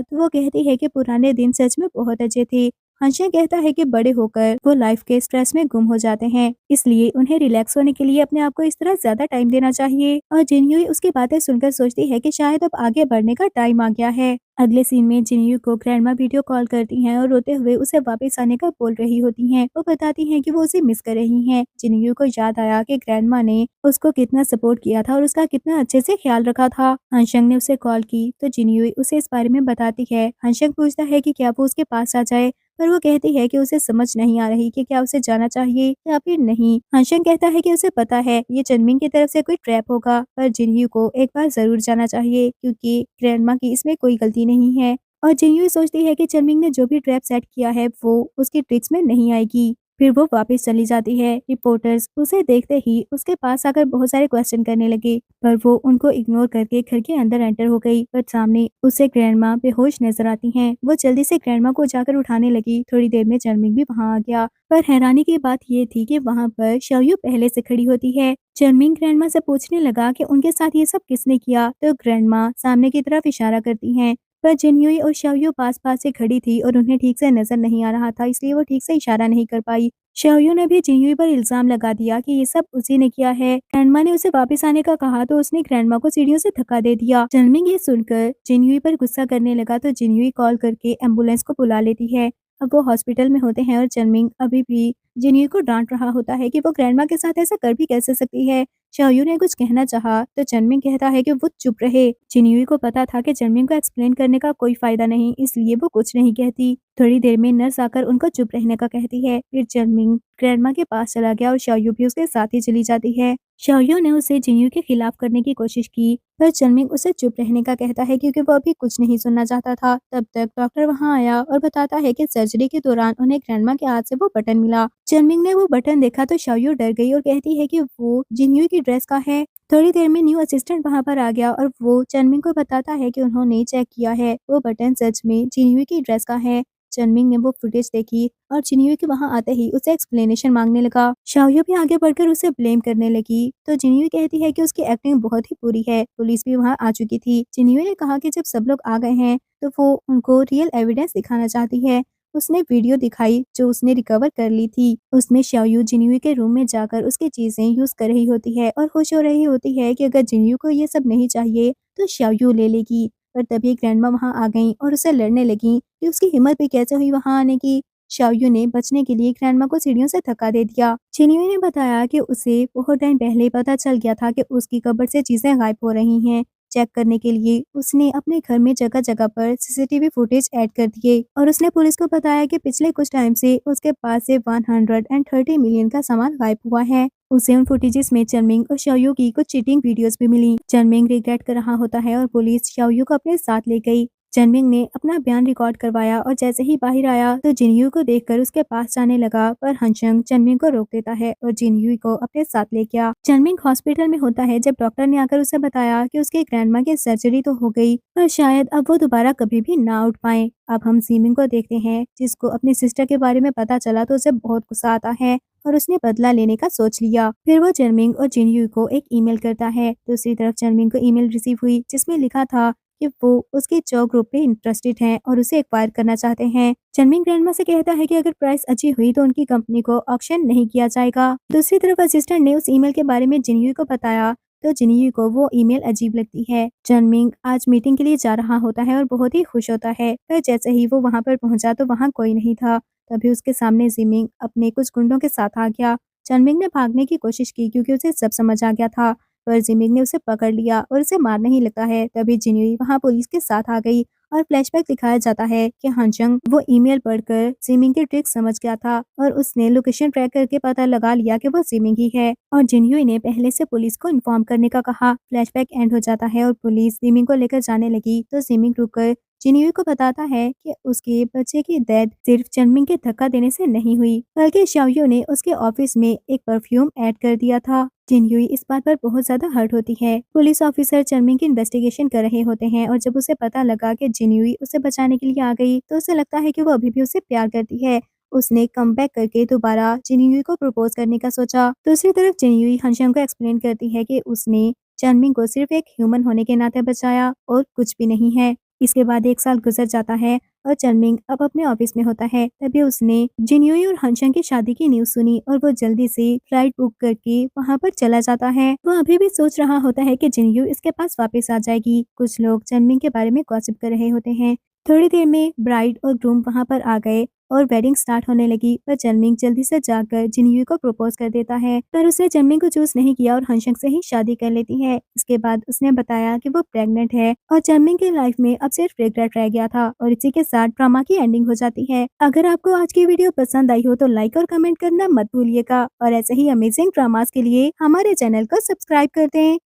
तो वो कहती है कि पुराने दिन सच में बहुत अच्छे थे। हांशंग कहता है कि बड़े होकर वो लाइफ के स्ट्रेस में गुम हो जाते हैं, इसलिए उन्हें रिलैक्स होने के लिए अपने आप को इस तरह ज्यादा टाइम देना चाहिए। और जिनयुई उसकी बातें सुनकर सोचती है कि शायद अब आगे बढ़ने का टाइम आ गया है। अगले सीन में जिनयुई को ग्रैंडमा वीडियो कॉल करती हैं और रोते हुए उसे वापस आने का बोल रही होती हैं। वो बताती हैं कि वो उसे मिस कर रही हैं। जिनयुई को याद आया कि ग्रैंडमा ने उसको कितना सपोर्ट किया था और उसका कितना अच्छे से ख्याल रखा था। हांशंग ने उसे कॉल की तो जिनयुई उसे इस बारे में बताती है। हांशंग पूछता है कि क्या वो उसके पास आ जाए, पर वो कहती है कि उसे समझ नहीं आ रही कि क्या उसे जाना चाहिए या फिर नहीं। हांशंग कहता है कि उसे पता है ये चनमिंग की तरफ से कोई ट्रैप होगा, पर जिनयू को एक बार जरूर जाना चाहिए क्योंकि ग्रैंडमा की इसमें कोई गलती नहीं है। और जिनयू सोचती है कि चनमिंग ने जो भी ट्रैप सेट किया है वो उसकी ट्रिक्स में नहीं आएगी। फिर वो वापस चली जाती है। रिपोर्टर्स उसे देखते ही उसके पास आकर बहुत सारे क्वेश्चन करने लगे, पर वो उनको इग्नोर करके घर के अंदर एंटर हो गई। पर सामने उसे ग्रैंडमा बेहोश नजर आती हैं। वो जल्दी से ग्रैंडमा को जाकर उठाने लगी। थोड़ी देर में चनमिंग भी वहां आ गया, पर हैरानी की बात ये थी कि वहां पर शाओयू पहले से खड़ी होती है। चनमिंग ग्रैंडमा से पूछने लगा कि उनके साथ ये सब किसने किया, तो ग्रैंडमा सामने की तरफ इशारा करती हैं। पर जिनयुई और शाओयू पास-पास से खड़ी थी और उन्हें ठीक से नजर नहीं आ रहा था, इसलिए वो ठीक से इशारा नहीं कर पाई। शाओयू ने भी जिनयुई पर इल्जाम लगा दिया कि ये सब उसी ने किया है। ग्रैंडमा ने उसे वापस आने का कहा तो उसने ग्रैंडमा को सीढ़ियों से धक्का दे दिया। चनमिंग ये सुनकर जिनयुई पर गुस्सा करने लगा तो जिनयुई कॉल करके एम्बुलेंस को बुला लेती है। अब वो हॉस्पिटल में होते हैं और चनमिंग अभी भी जिनयुई को डांट रहा होता है कि वो ग्रैंडमा के साथ ऐसा कर भी कैसे सकती है। शाओयू ने कुछ कहना चाहा तो चनमिंग कहता है कि वो चुप रहे। जिनयुई को पता था कि चनमिंग को एक्सप्लेन करने का कोई फायदा नहीं, इसलिए वो कुछ नहीं कहती। थोड़ी देर में नर्स आकर उनको चुप रहने का कहती है। फिर चनमिंग ग्रैंडमा के पास चला गया और शाओयू भी उसके साथ ही चली जाती है। शाओयू ने उसे जिनयू के खिलाफ करने की कोशिश की, पर चनमिंग उसे चुप रहने का कहता है क्योंकि वो अभी कुछ नहीं सुनना चाहता था। तब तक डॉक्टर वहां आया और बताता है कि सर्जरी के दौरान उन्हें ग्रैंडमा के हाथ से वो बटन मिला। चनमिंग ने वो बटन देखा तो शाओयू डर गई और कहती है कि वो जिनयू की ड्रेस का है। थोड़ी देर में न्यू असिस्टेंट वहां पर आ गया और वो चनमिंग को बताता है कि उन्होंने चेक किया है, वो बटन सच में जिनयू की ड्रेस का है। चनमिंग ने वो फुटेज देखी और जिनयू के वहां आते ही उसे एक्सप्लेनेशन मांगने लगा। शाओयू भी आगे बढ़कर उसे ब्लेम करने लगी, तो जिनयू कहती है कि उसकी एक्टिंग बहुत ही बुरी है। पुलिस भी वहां आ चुकी थी। जिनयू ने कहा कि जब सब लोग आ गए हैं तो वो उनको रियल एविडेंस दिखाना चाहती है। उसने वीडियो दिखाई जो उसने रिकवर कर ली थी। उसमें शाओयू जिनयू के रूम में जाकर उसकी चीजें यूज कर रही होती है और खुश हो रही होती है कि अगर जिनयू को ये सब नहीं चाहिए तो शाओयू ले लेगी। पर तभी ग्रैंडमा वहां आ गईं और उससे लड़ने लगीं कि उसकी हिम्मत भी कैसे हुई वहां आने की। शाओयू ने बचने के लिए ग्रैंडमा को सीढ़ियों से धक्का दे दिया। जिनयू ने बताया कि उसे बहुत टाइम पहले ही पता चल गया था कि उसकी कब्र से चीजें गायब हो रही हैं। चेक करने के लिए उसने अपने घर में जगह जगह पर सीसीटीवी फुटेज ऐड कर दिए और उसने पुलिस को बताया कि पिछले कुछ टाइम से उसके पास से 130 मिलियन का सामान गायब हुआ है। उसे उन फुटेजेस में चनमिंग और शाओयू की कुछ चीटिंग वीडियोस भी मिली। चनमिंग रिग्रेट कर रहा होता है और पुलिस शाओयू को अपने साथ ले गई। चनमिंग ने अपना बयान रिकॉर्ड करवाया और जैसे ही बाहर आया तो जिनयू को देखकर उसके पास जाने लगा, पर हंशंग चनमिंग को रोक देता है और जिनयू को अपने साथ ले गया। चनमिंग हॉस्पिटल में होता है जब डॉक्टर ने आकर उसे बताया कि उसके ग्रैंडमा की सर्जरी तो हो गई, पर शायद अब वो दोबारा कभी भी ना उठ पाए। अब हम सीमिंग को देखते हैं जिसको अपनी सिस्टर के बारे में पता चला तो उसे बहुत गुस्सा आता है और उसने बदला लेने का सोच लिया। फिर वो चनमिंग और जिनयू को एक ईमेल करता है। दूसरी तरफ चनमिंग को ईमेल रिसीव हुई जिसमें लिखा था कि वो उसके चो ग्रुप पे इंटरेस्टेड हैं और उसे एक्वायर करना चाहते हैं। चनमिंग ग्रैंडमा से कहता है कि अगर प्राइस अच्छी हुई तो उनकी कंपनी को ऑक्शन नहीं किया जाएगा। दूसरी तरफ असिस्टेंट ने उस ईमेल के बारे में जिनयू को बताया तो जिनयू को वो ईमेल अजीब लगती है। चनमिंग आज मीटिंग के लिए जा रहा होता है और बहुत ही खुश होता है, पर जैसे ही वो वहां पर पहुंचा तो वहां कोई नहीं था। तभी उसके सामने जिमिंग अपने कुछ गुंडों के साथ आ गया। चनमिंग ने भागने की कोशिश की क्योंकि उसे सब समझ आ गया था, पर जिमिंग ने उसे पकड़ लिया और उसे मारने ही लगता है। तभी जिनयू वहां पुलिस के साथ आ गई और फ्लैशबैक दिखाया जाता है कि हांजंग वो ईमेल पढ़कर जिमिंग की ट्रिक समझ गया था और उसने लोकेशन ट्रैक करके पता लगा लिया कि वो जिमिंग ही है और जिनयुई ने पहले से पुलिस को इन्फॉर्म करने का कहा। फ्लैशबैक एंड हो जाता है और पुलिस जिमिंग को लेकर जाने लगी तो जिमिंग रुककर जिनयुई को बताता है कि उसके बच्चे की डेथ सिर्फ चनमिंग के धक्का देने से नहीं हुई बल्कि शाओयू ने उसके ऑफिस में एक परफ्यूम ऐड कर दिया था। जिनयुई इस बात पर बहुत ज्यादा हर्ट होती है। पुलिस ऑफिसर चनमिंग की इन्वेस्टिगेशन कर रहे होते हैं और जब उसे पता लगा कि जिनयुई उसे बचाने के लिए आ गई तो उसे लगता है कि वो अभी भी उसे प्यार करती है। उसने कम बैक करके दोबारा जिनयुई को प्रपोज करने का सोचा। दूसरी तरफ जिनयुई हंशंग को एक्सप्लेन करती है कि उसने चनमिंग को सिर्फ एक ह्यूमन होने के नाते बचाया और कुछ भी नहीं है। इसके बाद 1 साल गुजर जाता है और चनमिंग अब अपने ऑफिस में होता है। तभी उसने जिनयुई और हंशंग की शादी की न्यूज़ सुनी और वो जल्दी से फ्लाइट बुक करके वहाँ पर चला जाता है। वो अभी भी सोच रहा होता है कि जिनयुई इसके पास वापस आ जाएगी। कुछ लोग चनमिंग के बारे में गॉसिप कर रहे होते हैं। थोड़ी देर में ब्राइड और ग्रूम वहाँ पर आ गए और वेडिंग स्टार्ट होने लगी पर चनमिंग जल्दी से जाकर जिनयुई को प्रपोज कर देता है पर उसने चनमिंग को चूज नहीं किया और हंशंग से ही शादी कर लेती है। इसके बाद उसने बताया कि वो प्रेग्नेंट है और चनमिंग की लाइफ में अब सिर्फ रिग्रेट रह गया था और इसी के साथ ड्रामा की एंडिंग हो जाती है। अगर आपको आज की वीडियो पसंद आई हो तो लाइक और कमेंट करना मत भूलिएगा और ऐसे ही अमेजिंग ड्रामास के लिए हमारे चैनल को सब्सक्राइब कर दें।